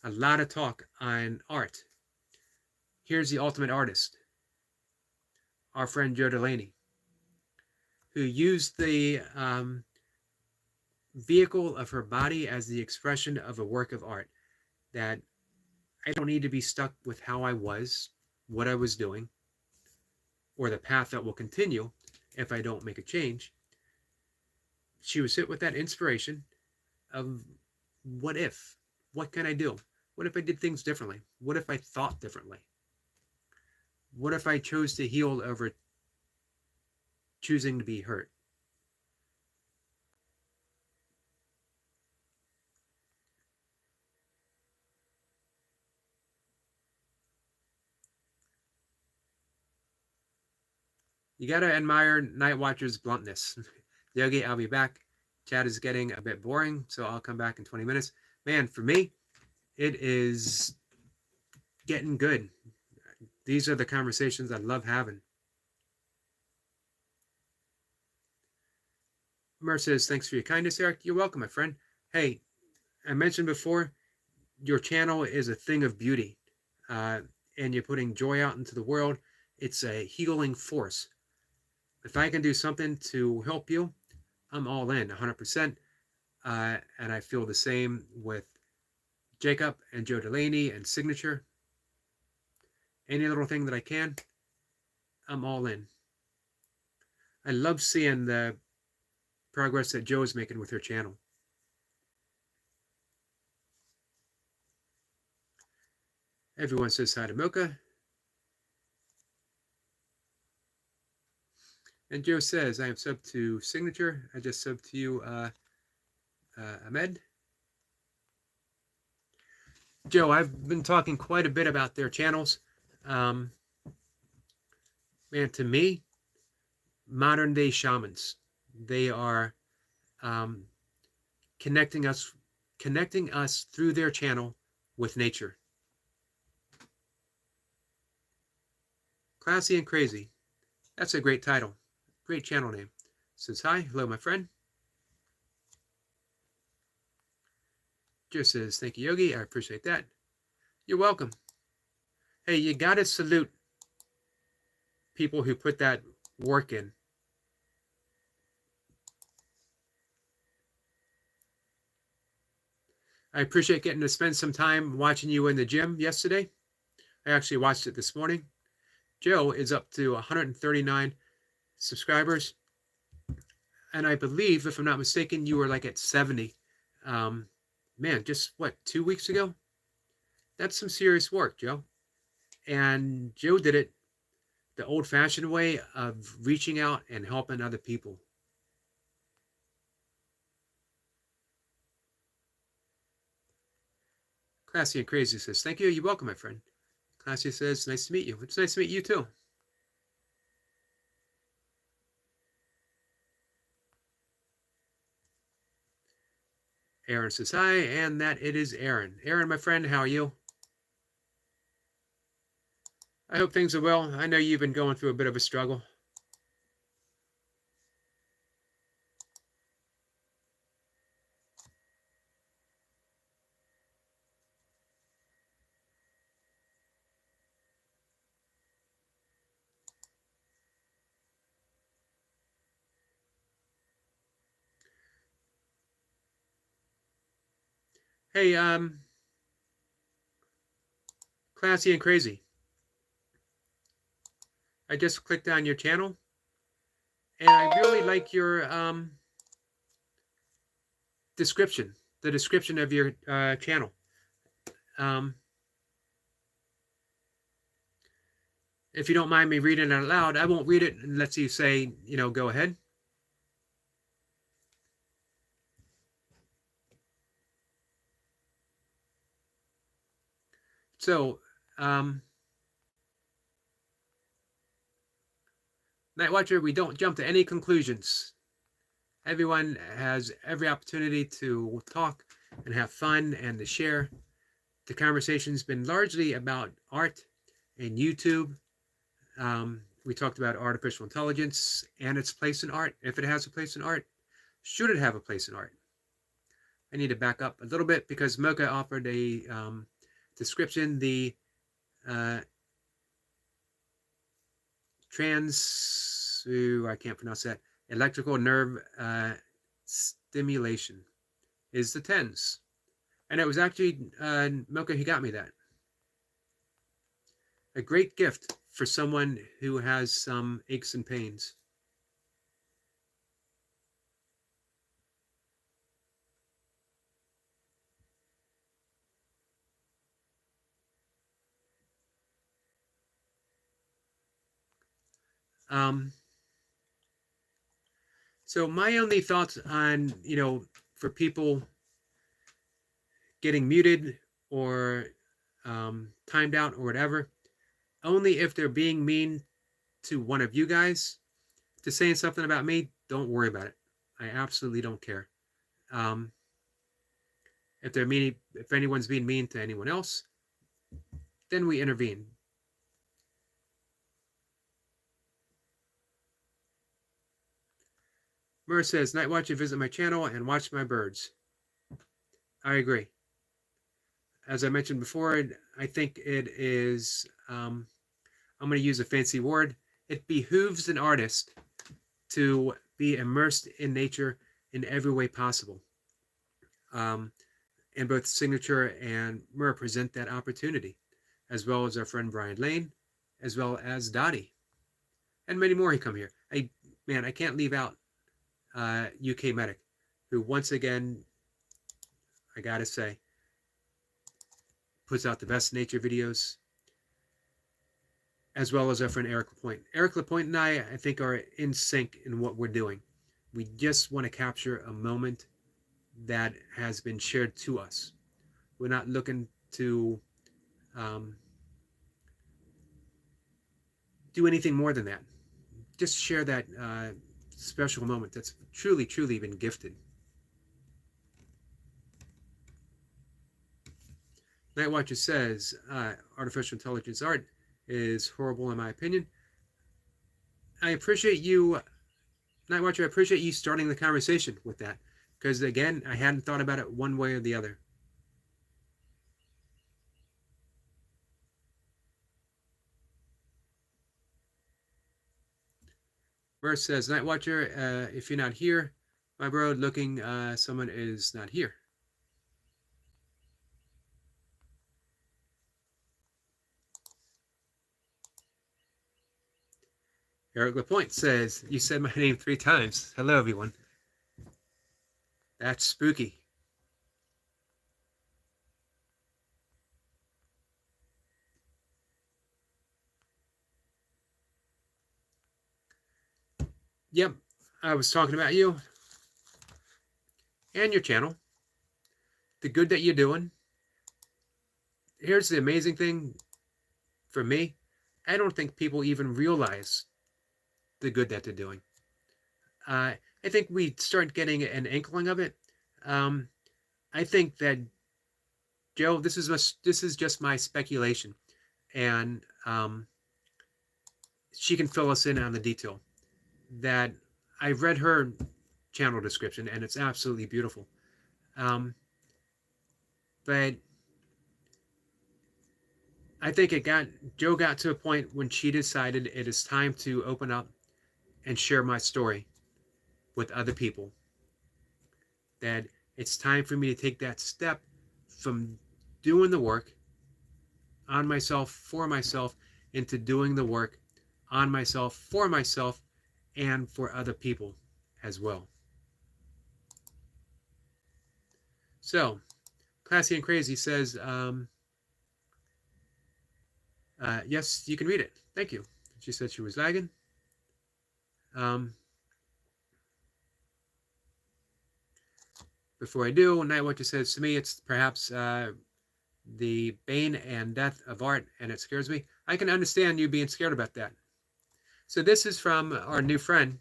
a lot of talk on art. Here's the ultimate artist, our friend Joe Delaney, who used the vehicle of her body as the expression of a work of art. That I don't need to be stuck with how I was, what I was doing, or the path that will continue if I don't make a change. She was hit with that inspiration of what if? What can I do? What if I did things differently? What if I thought differently? What if I chose to heal over choosing to be hurt? You gotta admire Night Watcher's bluntness. Yogi, I'll be back. Chat is getting a bit boring, so I'll come back in 20 minutes. Man, for me, it is getting good. These are the conversations I love having. Mer says, thanks for your kindness, Eric. You're welcome, my friend. Hey, I mentioned before, your channel is a thing of beauty, and you're putting joy out into the world. It's a healing force. If I can do something to help you, I'm all in, 100%. And I feel the same with Jacob and Joe Delaney and Signature. Any little thing that I can, I'm all in. I love seeing the progress that Joe is making with her channel. Everyone says hi to Mocha. And Joe says, I am sub to Signature. I just subbed to you, Ahmed. Joe, I've been talking quite a bit about their channels. Man, to me, modern day shamans. They are connecting us through their channel with nature. Classy and crazy. That's a great title. Great channel name. Says, hi, hello, my friend. Just says, thank you, Yogi. I appreciate that. You're welcome. Hey, you got to salute people who put that work in. I appreciate getting to spend some time watching you in the gym yesterday. I actually watched it this morning. Joe is up to 139 subscribers. And I believe, if I'm not mistaken, you were like at 70. Man, just what, 2 weeks ago? That's some serious work, Joe. And Joe did it the old-fashioned way of reaching out and helping other people. Classy and Crazy says, thank you. You're welcome, my friend. Classy says, nice to meet you. It's nice to meet you, too. Aaron says, hi, and that it is Aaron. Aaron, my friend, how are you? I hope things are well. I know you've been going through a bit of a struggle. Hey, Classy and Crazy. I just clicked on your channel, and I really like your description, the description of your channel. If you don't mind me reading it out loud, I won't read it unless you say, go ahead. So, Night Watcher, we don't jump to any conclusions. Everyone has every opportunity to talk and have fun and to share. The conversation's been largely about art and YouTube. We talked about artificial intelligence and its place in art. If it has a place in art, should it have a place in art? I need to back up a little bit because Mocha offered a description. The I can't pronounce that, electrical nerve stimulation is the TENS. And it was actually Mocha who got me that. A great gift for someone who has some aches and pains. So my only thoughts on, for people getting muted or timed out or whatever, only if they're being mean to one of you guys, to saying something about me, don't worry about it. I absolutely don't care. If anyone's being mean to anyone else, then we intervene. Mur says, Night Watch, you visit my channel and watch my birds. I agree. As I mentioned before, I think it is, I'm going to use a fancy word, it behooves an artist to be immersed in nature in every way possible. And both Signature and Mur present that opportunity, as well as our friend Brian Lane, as well as Dottie, and many more who come here. I can't leave out UK Medic, who once again, I gotta say, puts out the best nature videos, as well as our friend Eric Lapointe. Eric Lapointe and I think, are in sync in what we're doing. We just want to capture a moment that has been shared to us. We're not looking to do anything more than that. Just share that special moment that's truly, truly been gifted. Night Watcher says, artificial intelligence art is horrible in my opinion. I appreciate you, Night Watcher. I appreciate you starting the conversation with that, because again, I hadn't thought about it one way or the other. Verse says, Night Watcher, if you're not here, my bro, looking, someone is not here. Eric LaPointe says, you said my name 3 times. Hello, everyone. That's spooky. Yep, I was talking about you and your channel, the good that you're doing. Here's the amazing thing for me. I don't think people even realize the good that they're doing. I think we start getting an inkling of it. I think that, Joe, this is just my speculation, and she can fill us in on the detail. That I read her channel description, and it's absolutely beautiful. But I think Joe got to a point when she decided it is time to open up and share my story with other people. That it's time for me to take that step from doing the work on myself, for myself, into doing the work on myself, for myself, and for other people as well. So, Classy and Crazy says, yes, you can read it. Thank you. She said she was lagging. Before I do, Night Watcher says, to me, it's perhaps the bane and death of art, and it scares me. I can understand you being scared about that. So this is from our new friend,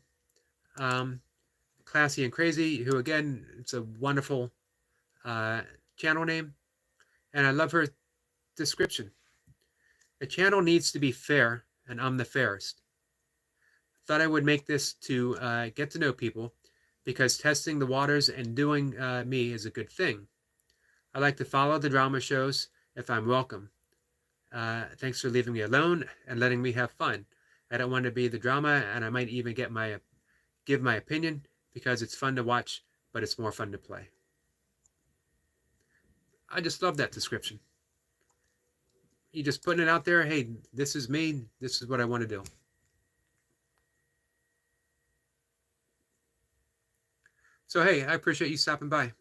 Classy and Crazy, who, again, it's a wonderful channel name, and I love her description. The channel needs to be fair, and I'm the fairest. Thought I would make this to get to know people, because testing the waters and doing me is a good thing. I like to follow the drama shows if I'm welcome. Thanks for leaving me alone and letting me have fun. I don't want to be the drama, and I might even give my opinion, because it's fun to watch, but it's more fun to play. I just love that description. You just putting it out there. Hey, this is me. This is what I want to do. So, hey, I appreciate you stopping by.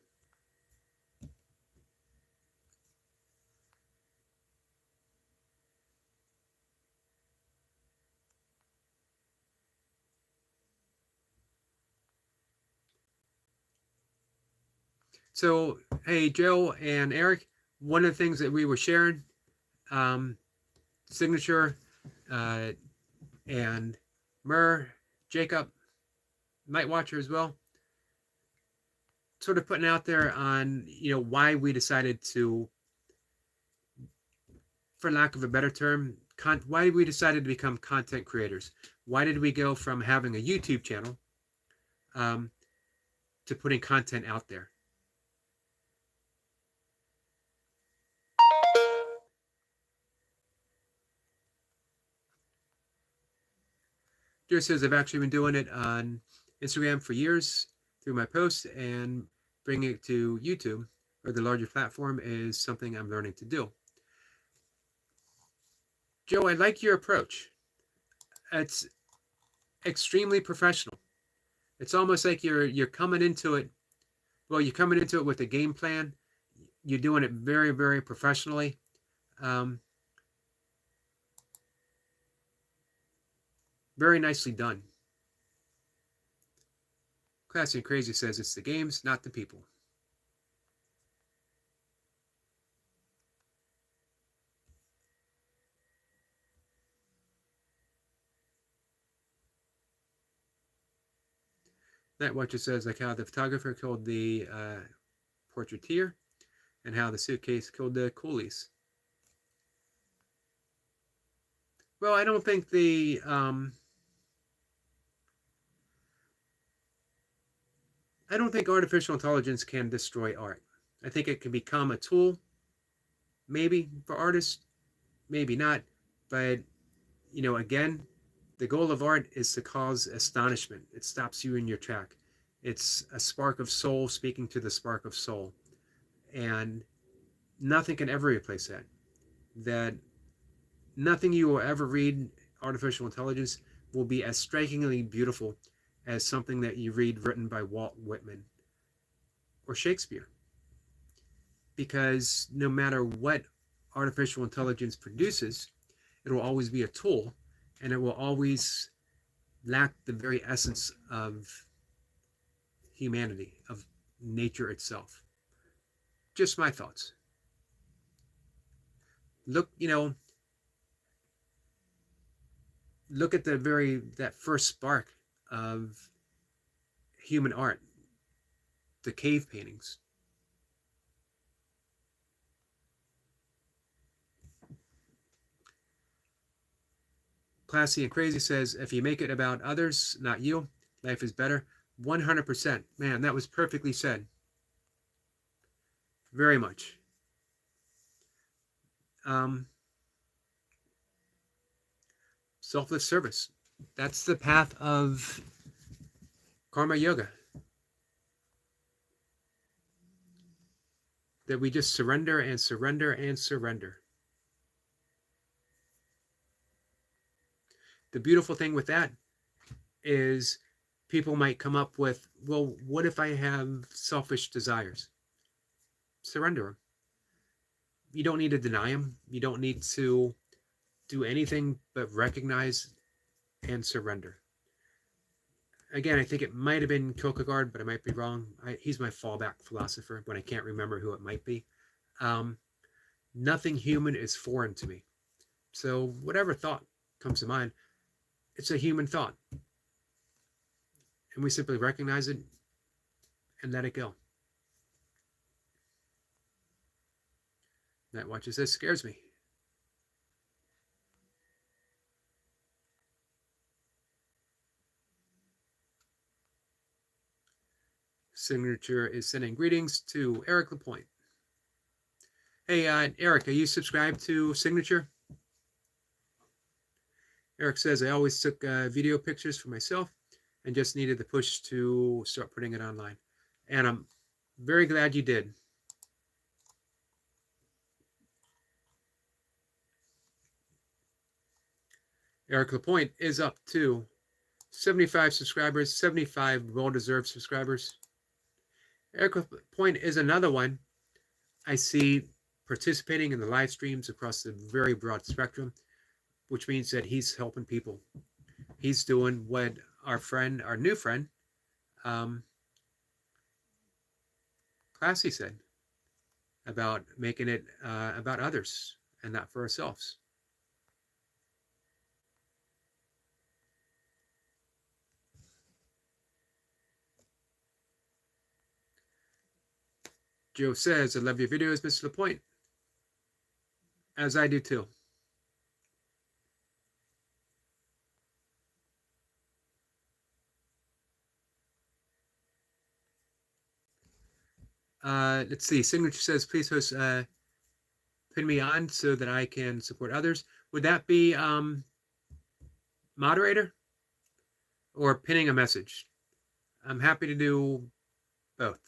So, hey, Joe and Eric, one of the things that we were sharing, Signature, and Murr, Jacob, Night Watcher as well, sort of putting out there on, why we decided to, for lack of a better term, why we decided to become content creators. Why did we go from having a YouTube channel to putting content out there? Joe says, I've actually been doing it on Instagram for years through my posts, and bringing it to YouTube or the larger platform is something I'm learning to do. Joe, I like your approach. It's extremely professional. It's almost like you're coming into it. Well, you're coming into it with a game plan. You're doing it very, very professionally. Very nicely done. Classy and Crazy says it's the games, not the people. Night Watcher says, like how the photographer killed the portraiture, and how the suitcase killed the coolies. Well, I don't think the I don't think artificial intelligence can destroy art. I think it can become a tool, maybe for artists, maybe not. But, again, the goal of art is to cause astonishment. It stops you in your track. It's a spark of soul speaking to the spark of soul. And nothing can ever replace that. That nothing you will ever read artificial intelligence will be as strikingly beautiful as something that you read written by Walt Whitman or Shakespeare. Because no matter what artificial intelligence produces, it will always be a tool, and it will always lack the very essence of humanity, of nature itself. Just my thoughts. Look, look at that first spark of human art, the cave paintings. Classy and Crazy says, if you make it about others, not you, life is better. 100%. Man, that was perfectly said. Very much. Selfless service. That's the path of karma yoga. That we just surrender and surrender and surrender. The beautiful thing with that is people might come up with, well, what if I have selfish desires? Surrender them. You don't need to deny them. You don't need to do anything but recognize and surrender. Again, I think it might have been Kierkegaard, but I might be wrong. He's my fallback philosopher when I can't remember who it might be. Nothing human is foreign to me. So whatever thought comes to mind, it's a human thought. And we simply recognize it and let it go. That watch says scares me. Signature is sending greetings to Eric LaPointe. Hey, Eric, are you subscribed to Signature? Eric says, I always took video pictures for myself and just needed the push to start putting it online. And I'm very glad you did. Eric LaPointe is up to 75 subscribers, 75 well-deserved subscribers. Eric LaPointe is another one I see participating in the live streams across the very broad spectrum, which means that he's helping people. He's doing what our new friend, Classy said about making it about others and not for ourselves. Joe says, I love your videos, Mr. LaPointe. As I do too. Let's see. Signature says, please host, pin me on so that I can support others. Would that be moderator or pinning a message? I'm happy to do both.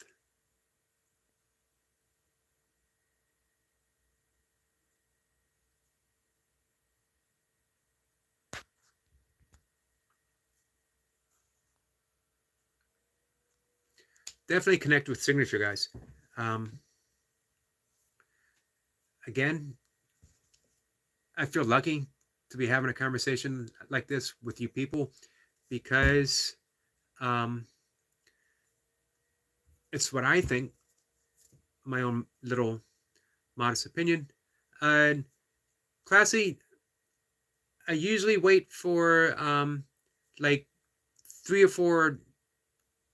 Definitely connect with Signature, guys. Again, I feel lucky to be having a conversation like this with you people because it's what I think, my own little modest opinion. Classy, I usually wait for like 3 or 4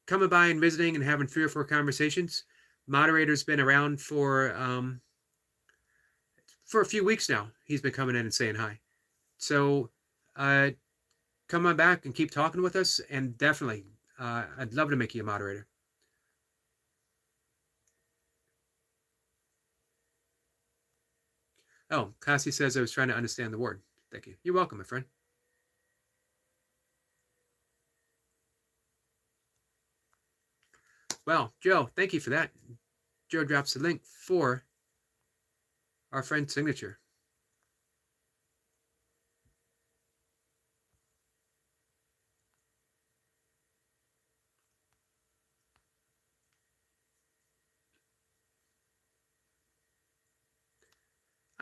coming by and visiting and having 3 or 4 conversations. Moderator's been around for a few weeks now. He's been coming in and saying hi. So come on back and keep talking with us. And definitely, I'd love to make you a moderator. Oh, Cassie says I was trying to understand the word. Thank you. You're welcome, my friend. Well, Joe, thank you for that. Joe drops the link for our friend's signature.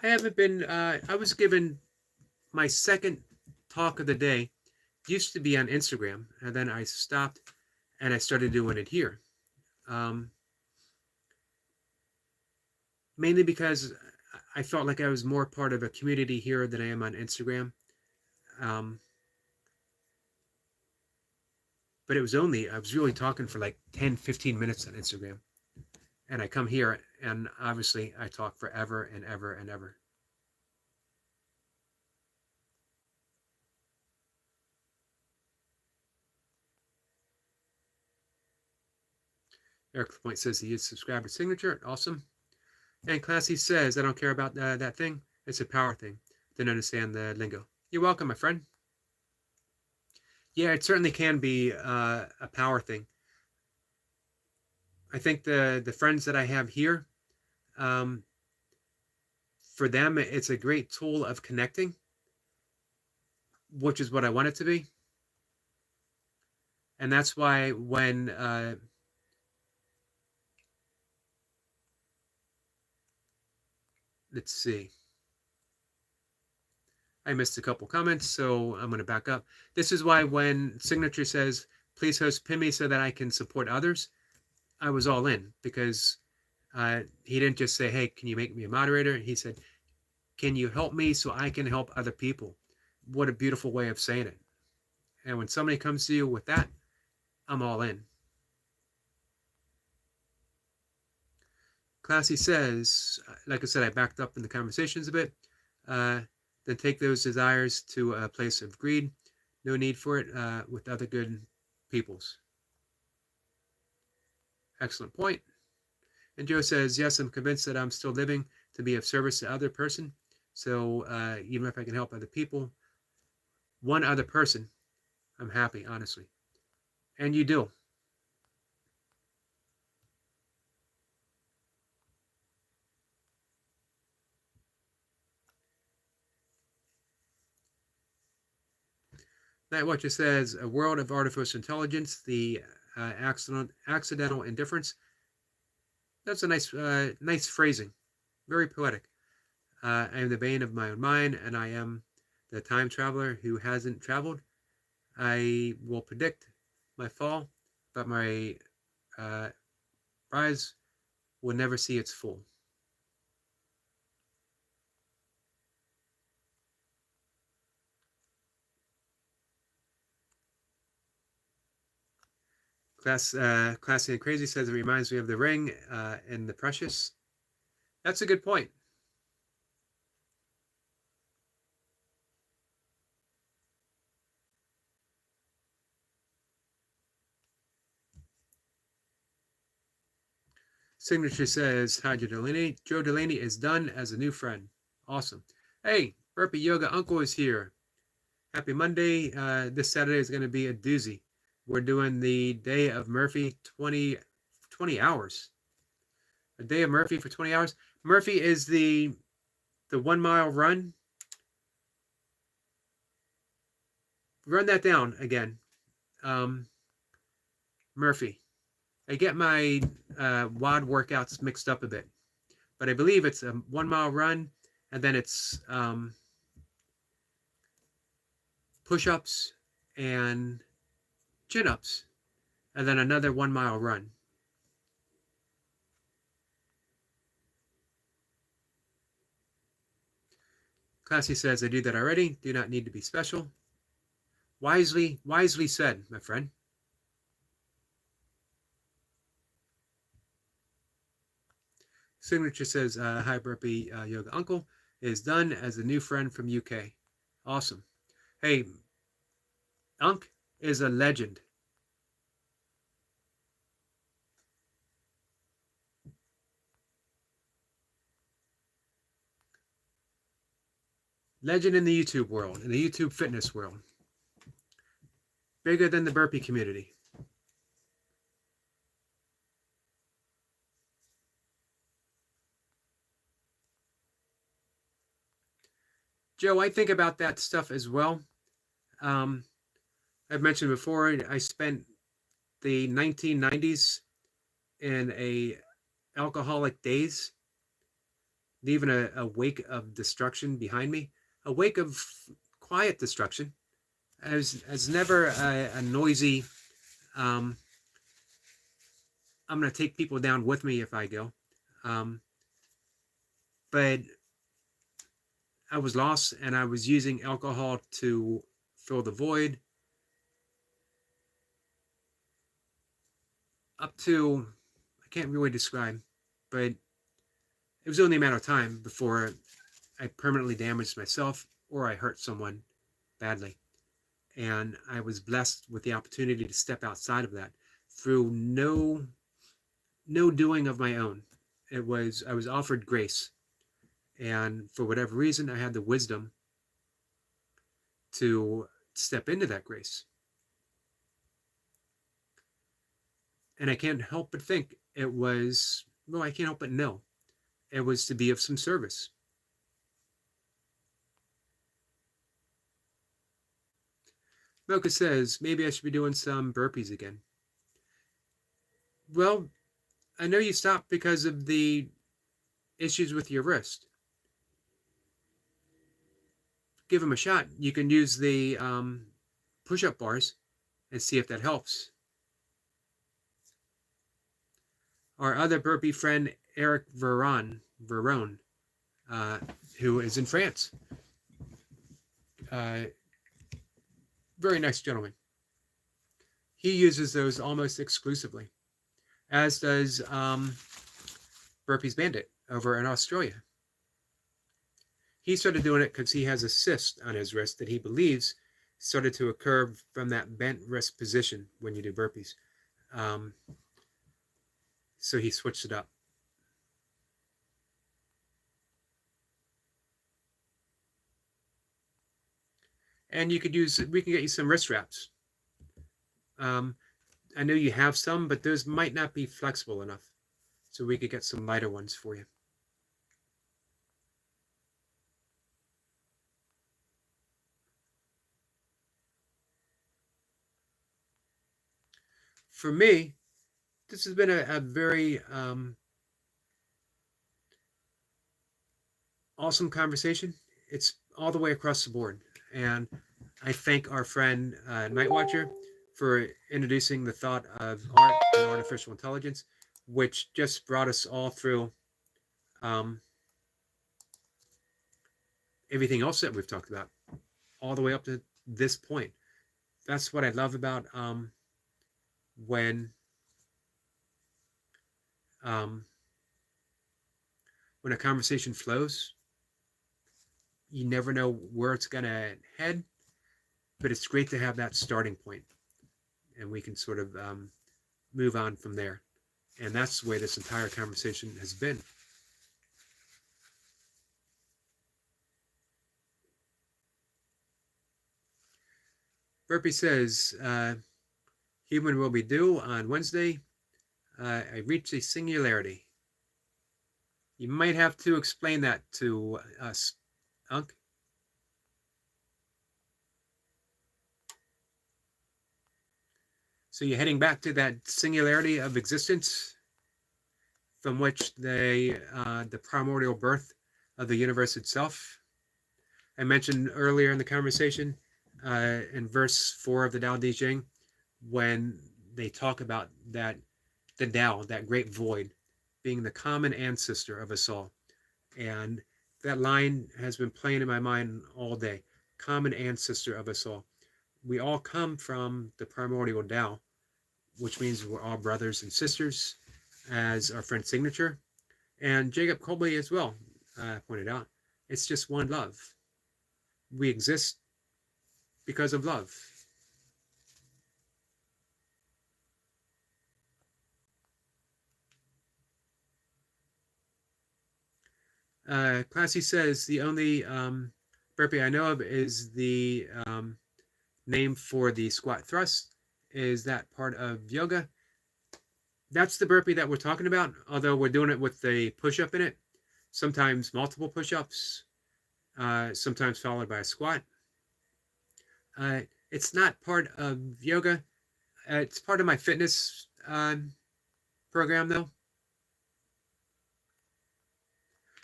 I haven't been, I was given my second talk of the day, used to be on Instagram, and then I stopped and I started doing it here. Mainly because I felt like I was more part of a community here than I am on Instagram. Um, but I was really talking for like 10, 15 minutes on Instagram. And I come here and obviously I talk forever and ever and ever. Eric Point says he is subscriber signature. Awesome. And Classy says, I don't care about that thing. It's a power thing. Didn't understand the lingo. You're welcome, my friend. Yeah, it certainly can be a power thing. I think the friends that I have here, um, for them, it's a great tool of connecting, which is what I want it to be. And that's why when let's see, I missed a couple comments, so I'm going to back up. This is why when Signature says, please host pin me so that I can support others, I was all in, because he didn't just say, hey, can you make me a moderator? He said, can you help me so I can help other people? What a beautiful way of saying it. And when somebody comes to you with that, I'm all in. Classy says, like I said, I backed up in the conversations a bit. Then take those desires to a place of greed. No need for it with other good peoples. Excellent point. And Joe says, yes, I'm convinced that I'm still living to be of service to other person. So even if I can help other people, one other person, I'm happy, honestly. And you do. Night Watcher says, a world of artificial intelligence, the accidental indifference. That's a nice phrasing. Very poetic. I am the bane of my own mind, and I am the time traveler who hasn't traveled. I will predict my fall, but my rise will never see its full. Classy and Crazy says it reminds me of the ring and the precious. That's a good point. Signature says, hi, Joe Delaney. Joe Delaney is done as a new friend. Awesome. Hey, Burpee Yoga Uncle is here. Happy Monday. This Saturday is going to be a doozy. We're doing the day of Murphy 20 hours. A day of Murphy for 20 hours. Murphy is the 1 mile run. Run that down again. Murphy. I get my WOD workouts mixed up a bit, but I believe it's a 1 mile run, and then it's push-ups and chin-ups, and then another 1 mile run. Classy says, I do that already. Do not need to be special. Wisely said, my friend. Signature says, hi, Burpee Yoga Uncle is done as a new friend from UK. Awesome. Hey, Unc is a legend. Legend in the YouTube world, in the YouTube fitness world. Bigger than the burpee community. Joe, I think about that stuff as well. Um, I've mentioned before, I spent the 1990s in a alcoholic daze, leaving a wake of destruction behind me, a wake of quiet destruction. As never a noisy, um, I'm going to take people down with me if I go. But I was lost and I was using alcohol to fill the void up to, I can't really describe, but it was only a matter of time before I permanently damaged myself or I hurt someone badly. And I was blessed with the opportunity to step outside of that through no doing of my own. I was offered grace, and for whatever reason, I had the wisdom to step into that grace. And I can't help but think it was, well, I can't help but know it was to be of some service. Mocha says, maybe I should be doing some burpees again. Well, I know you stopped because of the issues with your wrist. Give them a shot. You can use the push-up bars and see if that helps. Our other burpee friend, Eric Veron, who is in France. Very nice gentleman. He uses those almost exclusively, as does Burpees Bandit over in Australia. He started doing it because he has a cyst on his wrist that he believes started to occur from that bent wrist position when you do burpees. So he switched it up. And we can get you some wrist wraps. I know you have some, but those might not be flexible enough. So we could get some lighter ones for you. For me, this has been a very awesome conversation. It's all the way across the board. And I thank our friend Night Watcher for introducing the thought of art and artificial intelligence, which just brought us all through everything else that we've talked about, all the way up to this point. That's what I love about when a conversation flows. You never know where it's going to head, but it's great to have that starting point, and we can sort of move on from there. And that's the way this entire conversation has been. Burpee says, human will be due on Wednesday. I reached a singularity. You might have to explain that to us, Unc. So you're heading back to that singularity of existence from which the primordial birth of the universe itself. I mentioned earlier in the conversation, in verse 4 of the Tao Te Ching, when they talk about that, the Tao, that great void, being the common ancestor of us all. And that line has been playing in my mind all day. Common ancestor of us all. We all come from the primordial Tao, which means we're all brothers and sisters, as our friend Signature and Jacob Colby as well pointed out. It's just one love. We exist because of love. Classy says the only burpee I know of is the name for the squat thrust. Is that part of yoga? That's the burpee that we're talking about, although we're doing it with a push-up in it. Sometimes multiple push-ups, sometimes followed by a squat. It's not part of yoga. It's part of my fitness program, though.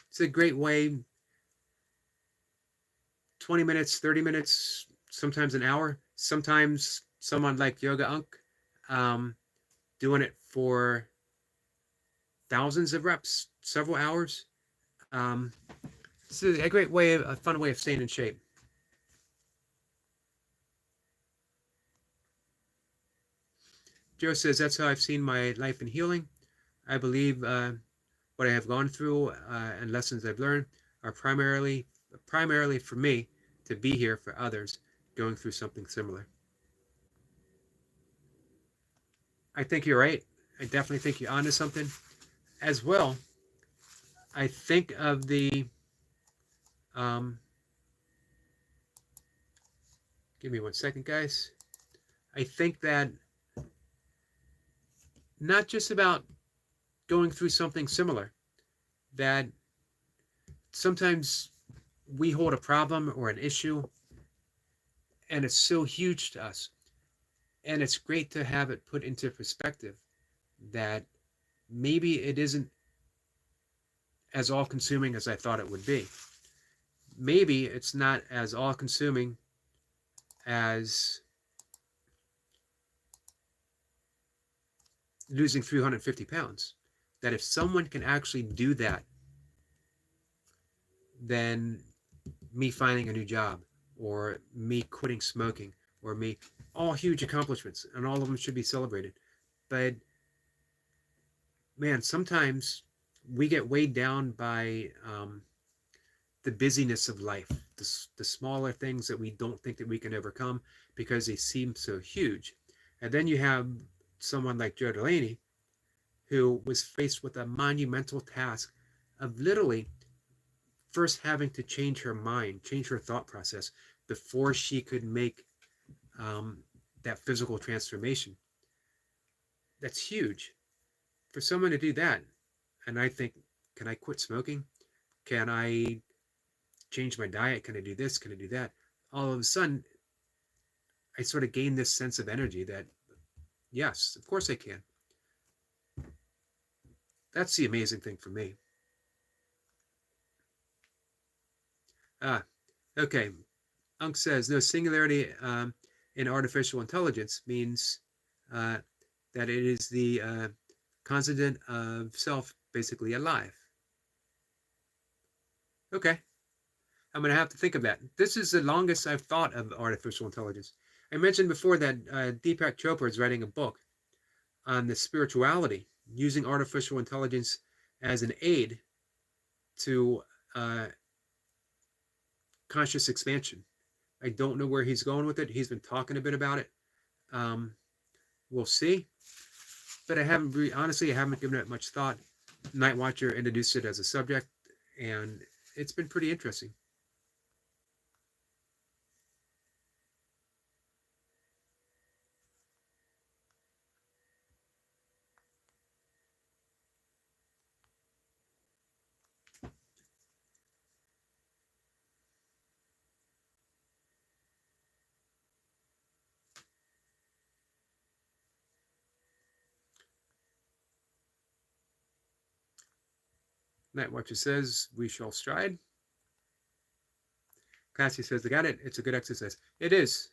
It's a great way, 20 minutes, 30 minutes, sometimes an hour. Sometimes someone like Yoga Unk doing it for thousands of reps, several hours. It's a great way, a fun way of staying in shape. Joe says, that's how I've seen my life in healing. I believe what I have gone through and lessons I've learned are primarily for me to be here for others going through something similar. I think you're right. I definitely think you're onto something. As well, I think of the give me 1 second, guys. I think that not just about going through something similar, that sometimes we hold a problem or an issue and it's so huge to us. And it's great to have it put into perspective that maybe it isn't as all consuming as I thought it would be. Maybe it's not as all consuming as losing 350 pounds. That if someone can actually do that, then me finding a new job or me quitting smoking or me, all huge accomplishments, and all of them should be celebrated. But man, sometimes we get weighed down by the busyness of life, the smaller things that we don't think that we can overcome because they seem so huge. And then you have someone like Joe Delaney, who was faced with a monumental task of literally first having to change her mind, change her thought process before she could make that physical transformation. That's huge. For someone to do that, and I think, can I quit smoking? Can I change my diet? Can I do this? Can I do that? All of a sudden, I sort of gain this sense of energy that, yes, of course I can. That's the amazing thing for me. Okay. Unk says, no, singularity in artificial intelligence means that it is the constant of self basically alive. Okay. I'm going to have to think of that. This is the longest I've thought of artificial intelligence. I mentioned before that Deepak Chopra is writing a book on the spirituality, using artificial intelligence as an aid to conscious expansion. I don't know where he's going with it. He's been talking a bit about it. We'll see. But I haven't honestly, I haven't given it much thought. Night Watcher introduced it as a subject, and it's been pretty interesting. Night Watcher says, we shall stride. Cassie says, I got it. It's a good exercise. It is.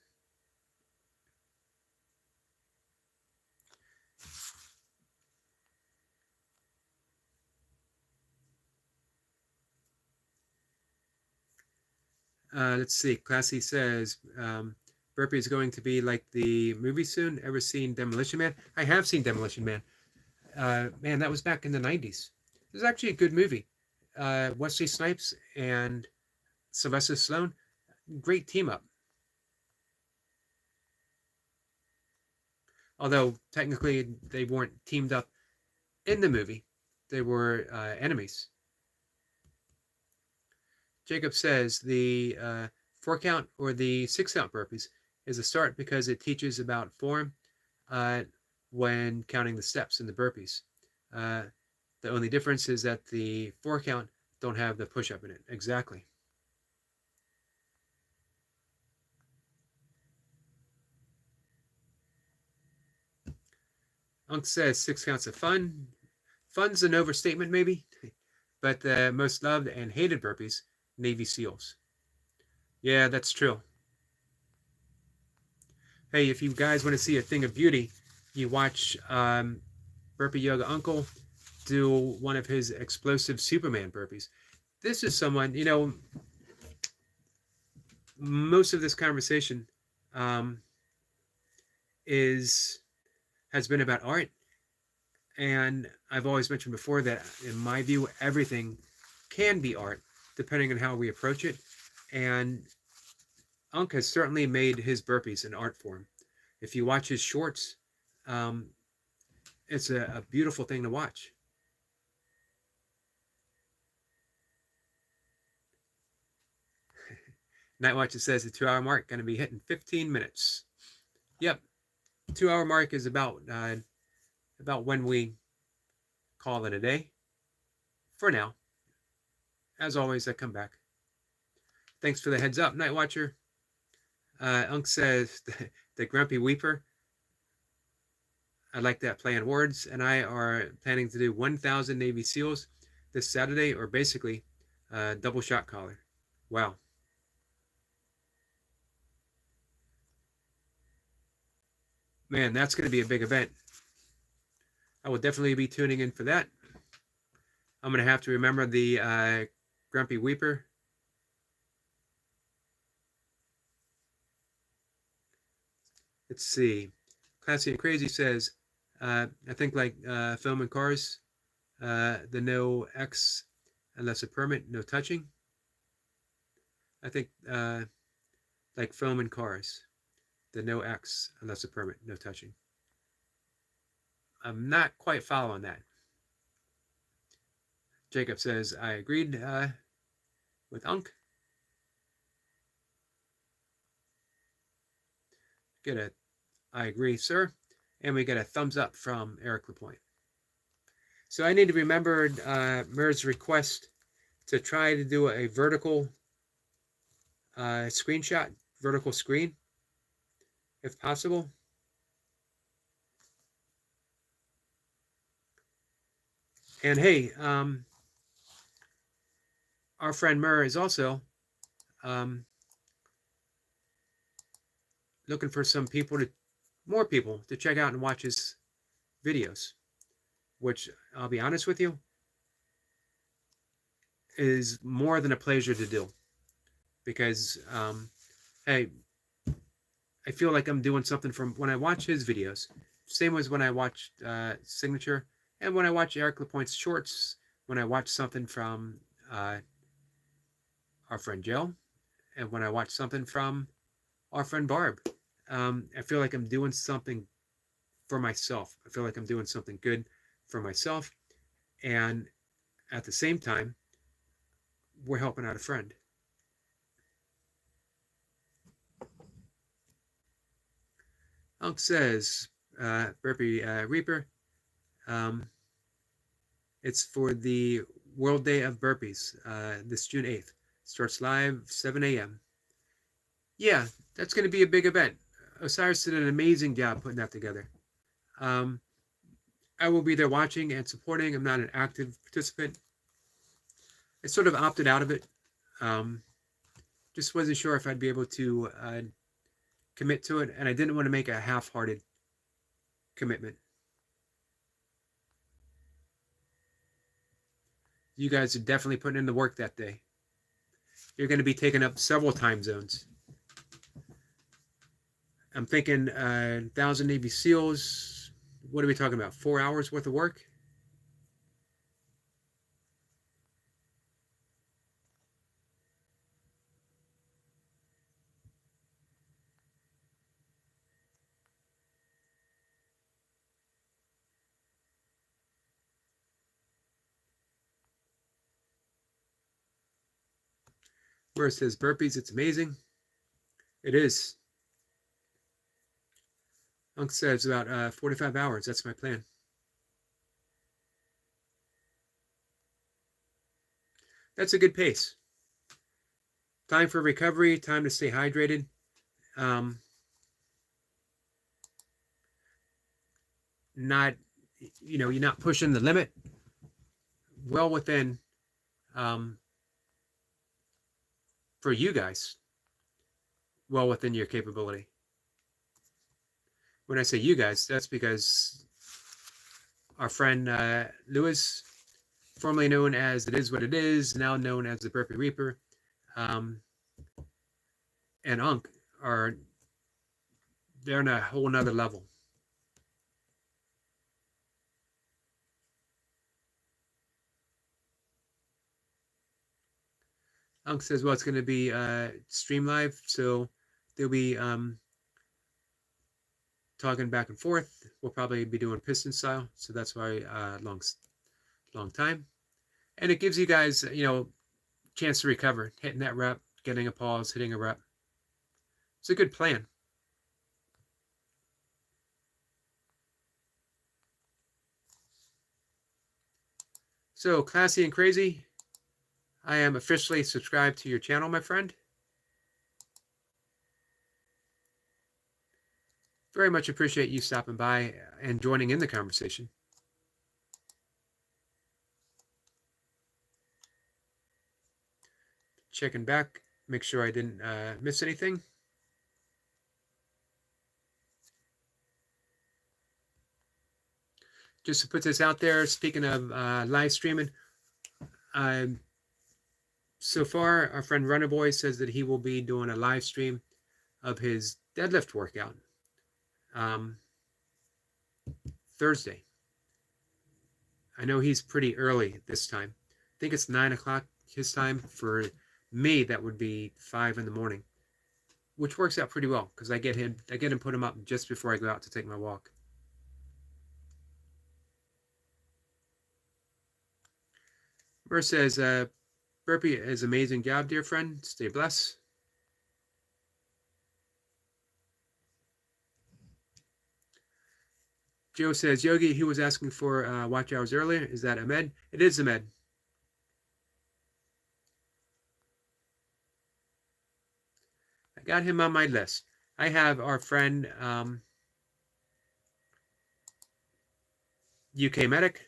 Let's see. Classy says, Burpee is going to be like the movie soon. Ever seen Demolition Man? I have seen Demolition Man. Man, that was back in the 90s. It was actually a good movie. Wesley Snipes and Sylvester Stallone, great team up. Although technically they weren't teamed up in the movie, they were enemies. Jacob says the 4 count or the 6 count burpees is a start because it teaches about form uh, when counting the steps in the burpees. Uh, the only difference is that the 4 count don't have the push up in it. Exactly. Unc says 6 counts of fun. Fun's an overstatement, maybe, but the most loved and hated burpees, Navy SEALs. Yeah, that's true. Hey, if you guys want to see a thing of beauty, you watch Burpee Yoga Uncle do one of his explosive Superman burpees. This is someone, most of this conversation um, has been about art, and I've always mentioned before that in my view, everything can be art depending on how we approach it, and Unc has certainly made his burpees an art form. If you watch his shorts, um, it's a beautiful thing to watch. Night Watcher says the 2 hour mark going to be hitting 15 minutes. Yep, 2 hour mark is about when we call it a day. For now, as always, I come back. Thanks for the heads up, Night Watcher. Unc says the Grumpy Weeper. I like that play on words, and I are planning to do 1,000 Navy SEALs this Saturday, or basically double shot collar. Wow. Man, that's going to be a big event. I will definitely be tuning in for that. I'm going to have to remember the Grumpy Weeper. Let's see. Classy and Crazy says, I think like film and cars, the no X unless a permit, no touching. I think like film and cars, the no X unless a permit, no touching. I'm not quite following that. Jacob says, I agreed with Unc. Get a, I agree, sir. And we get a thumbs up from Eric Lapointe. So I need to remember Mur's request to try to do a vertical screenshot, vertical screen, if possible. And hey, our friend Mur is also looking for more people to check out and watch his videos, which I'll be honest with you, is more than a pleasure to do. Because, hey, I feel like I'm doing something from when I watch his videos. Same as when I watch Signature, and when I watch Eric Lapointe's shorts, when I watch something from our friend Joe, and when I watch something from our friend Barb. I feel like I'm doing something for myself. I feel like I'm doing something good for myself. And at the same time, we're helping out a friend. Unc says, Burpee Reaper, it's for the World Day of Burpees, this June 8th. Starts live 7 a.m. Yeah, that's going to be a big event. Osiris did an amazing job putting that together. I will be there watching and supporting. I'm not an active participant. I sort of opted out of it. Just wasn't sure if I'd be able to commit to it, and I didn't want to make a half-hearted commitment. You guys are definitely putting in the work that day. You're going to be taking up several time zones. I'm thinking 1,000 Navy SEALs. What are we talking about? 4 hours worth of work? Where it says burpees, it's amazing. It is. Unc says about 45 hours. That's my plan. That's a good pace. Time for recovery, time to stay hydrated. Not, you're not pushing the limit. Well within, for you guys, well within your capability. When I say you guys, that's because our friend Lewis, formerly known as It Is What It Is, now known as the Burpee Reaper, and Unc they're on a whole nother level. Unc says, well, it's going to be stream live, so they'll be talking back and forth. We'll probably be doing piston style, so that's why long time. And it gives you guys, chance to recover, hitting that rep, getting a pause, hitting a rep. It's a good plan. So, Classy and Crazy, I am officially subscribed to your channel, my friend. Very much appreciate you stopping by and joining in the conversation. Checking back, make sure I didn't miss anything. Just to put this out there, speaking of live streaming, so far, our friend Runner Boy says that he will be doing a live stream of his deadlift workout Thursday. I know he's pretty early this time. I think it's 9 o'clock his time. For me, that would be 5 in the morning, which works out pretty well because I get him put him up just before I go out to take my walk. Mer says, Burpee is amazing job, dear friend. Stay blessed. Joe says, Yogi, he was asking for watch hours earlier. Is that Ahmed? It is Ahmed. I got him on my list. I have our friend UK Medic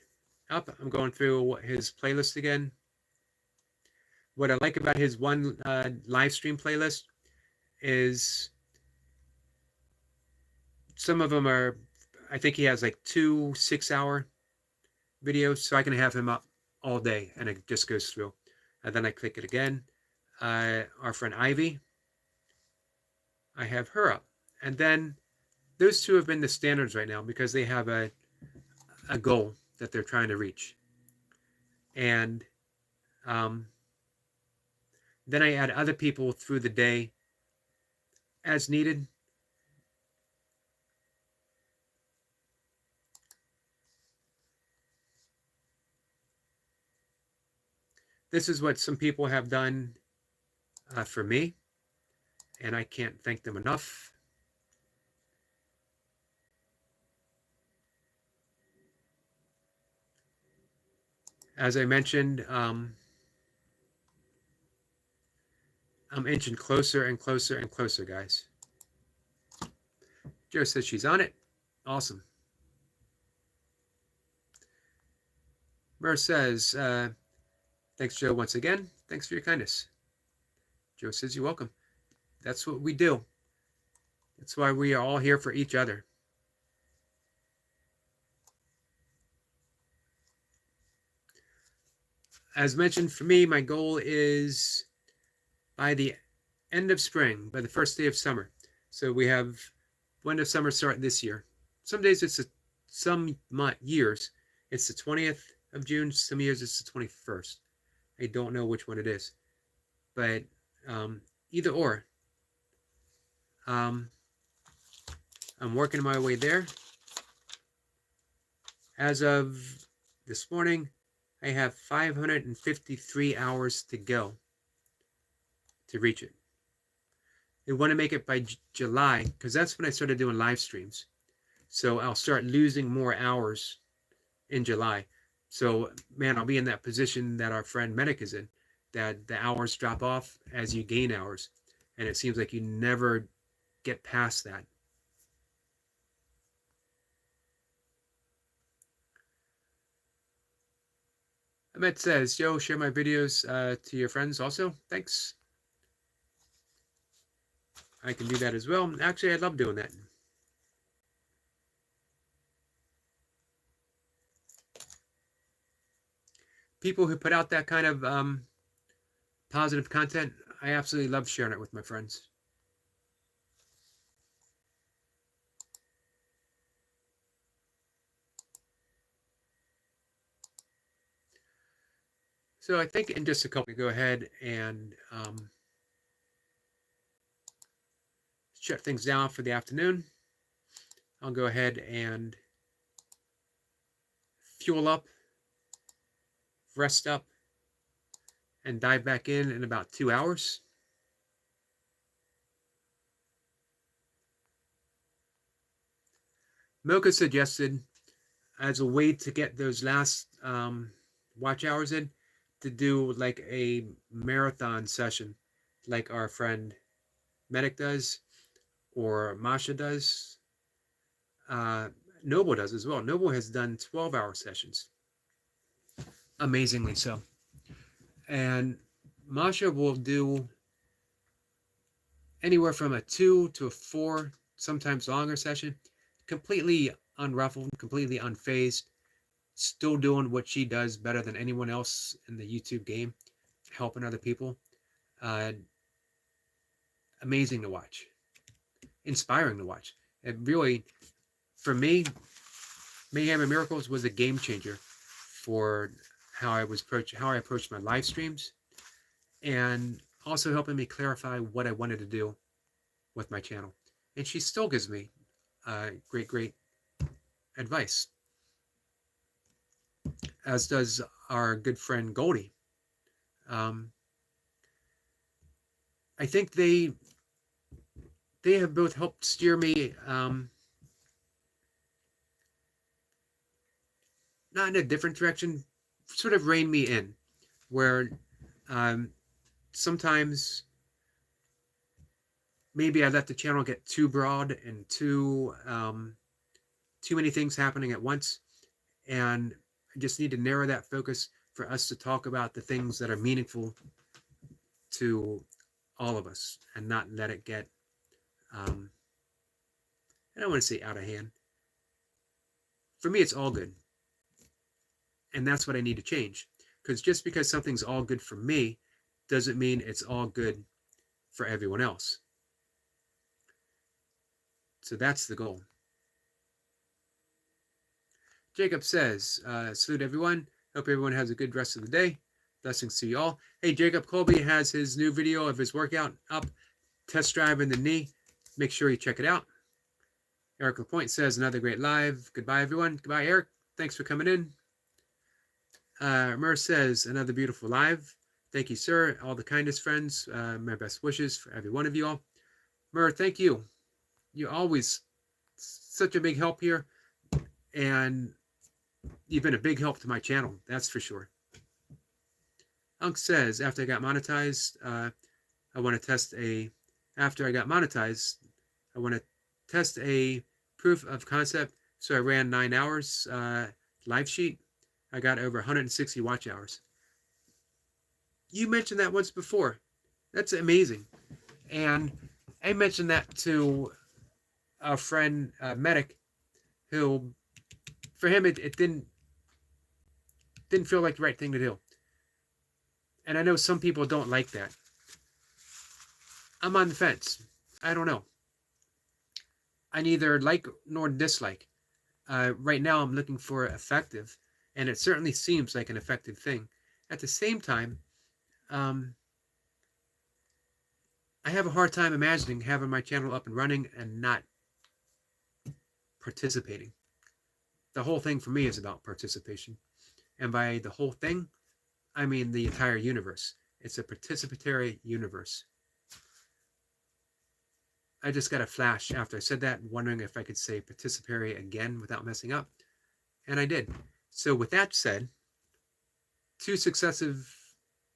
up. I'm going through his playlist again. What I like about his one live stream playlist is some of them are, I think he has like 2 6-hour videos, so I can have him up all day and it just goes through. And then I click it again. Our friend Ivy, I have her up. And then those two have been the standards right now because they have a goal that they're trying to reach. And then I add other people through the day as needed. This is what some people have done for me, and I can't thank them enough. As I mentioned, I'm inching closer and closer and closer, guys. Joe says she's on it. Awesome. Mer says, thanks, Joe, once again. Thanks for your kindness. Joe says, you're welcome. That's what we do. That's why we are all here for each other. As mentioned, for me, my goal is by the end of spring, by the first day of summer. So we have, when does summer start this year? Some days some years it's the 20th of June. Some years it's the 21st. I don't know which one it is, but either or. I'm working my way there. As of this morning, I have 553 hours to go. to reach it. We want to make it by July, because that's when I started doing live streams. So I'll start losing more hours in July. So, man, I'll be in that position that our friend Medic is in, that the hours drop off as you gain hours. And it seems like you never get past that. Ahmed says, yo, share my videos to your friends also. Thanks. I can do that as well. Actually, I love doing that. People who put out that kind of positive content, I absolutely love sharing it with my friends. So I think in just a couple, go ahead and shut things down for the afternoon. I'll go ahead and fuel up, rest up, and dive back in about 2 hours. Mocha suggested, as a way to get those last watch hours in, to do like a marathon session like our friend Medic does, or Masha does. Noble does as well. Noble has done 12-hour sessions, amazingly so. And Masha will do anywhere from a 2 to a 4, sometimes longer session, completely unruffled, completely unfazed, still doing what she does better than anyone else in the YouTube game, helping other people. Amazing to watch, inspiring to watch. It really, for me, Mayhem and Miracles was a game changer for how I approached my live streams, and also helping me clarify what I wanted to do with my channel. And she still gives me great advice, as does our good friend Goldie. I think they have both helped steer me, not in a different direction, sort of rein me in, where sometimes maybe I let the channel get too broad and too many things happening at once, and I just need to narrow that focus for us to talk about the things that are meaningful to all of us, and not let it get I don't want to say out of hand. For me, it's all good, and that's what I need to change. Because just because something's all good for me doesn't mean it's all good for everyone else. So that's the goal. Jacob says, salute everyone. Hope everyone has a good rest of the day. Blessings to you all. Hey, Jacob Colby has his new video of his workout up, test driving the knee. Make sure you check it out. Eric Lapointe says, another great live. Goodbye, everyone. Goodbye, Eric. Thanks for coming in. Mur says, another beautiful live. Thank you, sir. All the kindest friends. My best wishes for every one of you all. Mur, thank you. You're always such a big help here. And you've been a big help to my channel. That's for sure. Unk says, after I got monetized, after I got monetized, I want to test a proof of concept. So I ran 9 hours live sheet. I got over 160 watch hours. You mentioned that once before. That's amazing. And I mentioned that to our friend Medic, who, for him, it didn't feel like the right thing to do. And I know some people don't like that. I'm on the fence. I don't know. I neither like nor dislike. Right now, I'm looking for effective, and it certainly seems like an effective thing. At the same time, I have a hard time imagining having my channel up and running and not participating. The whole thing for me is about participation. And by the whole thing, I mean the entire universe. It's a participatory universe. I just got a flash after I said that, wondering if I could say participatory again without messing up, and I did. So with that said, 2 successive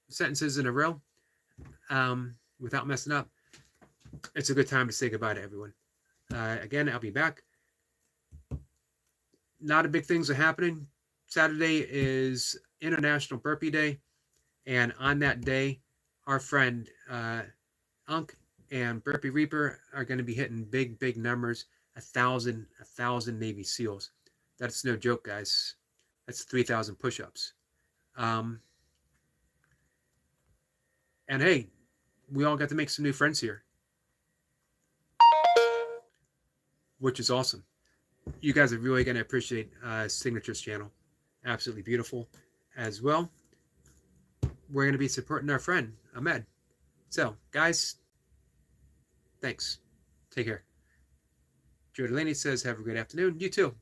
sentences in a row, without messing up. It's a good time to say goodbye to everyone. Again, I'll be back. Not a big things are happening. Saturday is International Burpee Day, and on that day, our friend Unk and Burpee Reaper are going to be hitting big numbers. 1,000 Navy SEALs. That's no joke, guys. That's 3,000 push-ups. And hey, we all got to make some new friends here, which is awesome. You guys are really going to appreciate Signature's channel. Absolutely beautiful as well. We're going to be supporting our friend, Ahmed. So, guys, thanks. Take care. Joe Delaney says, have a great afternoon. You too.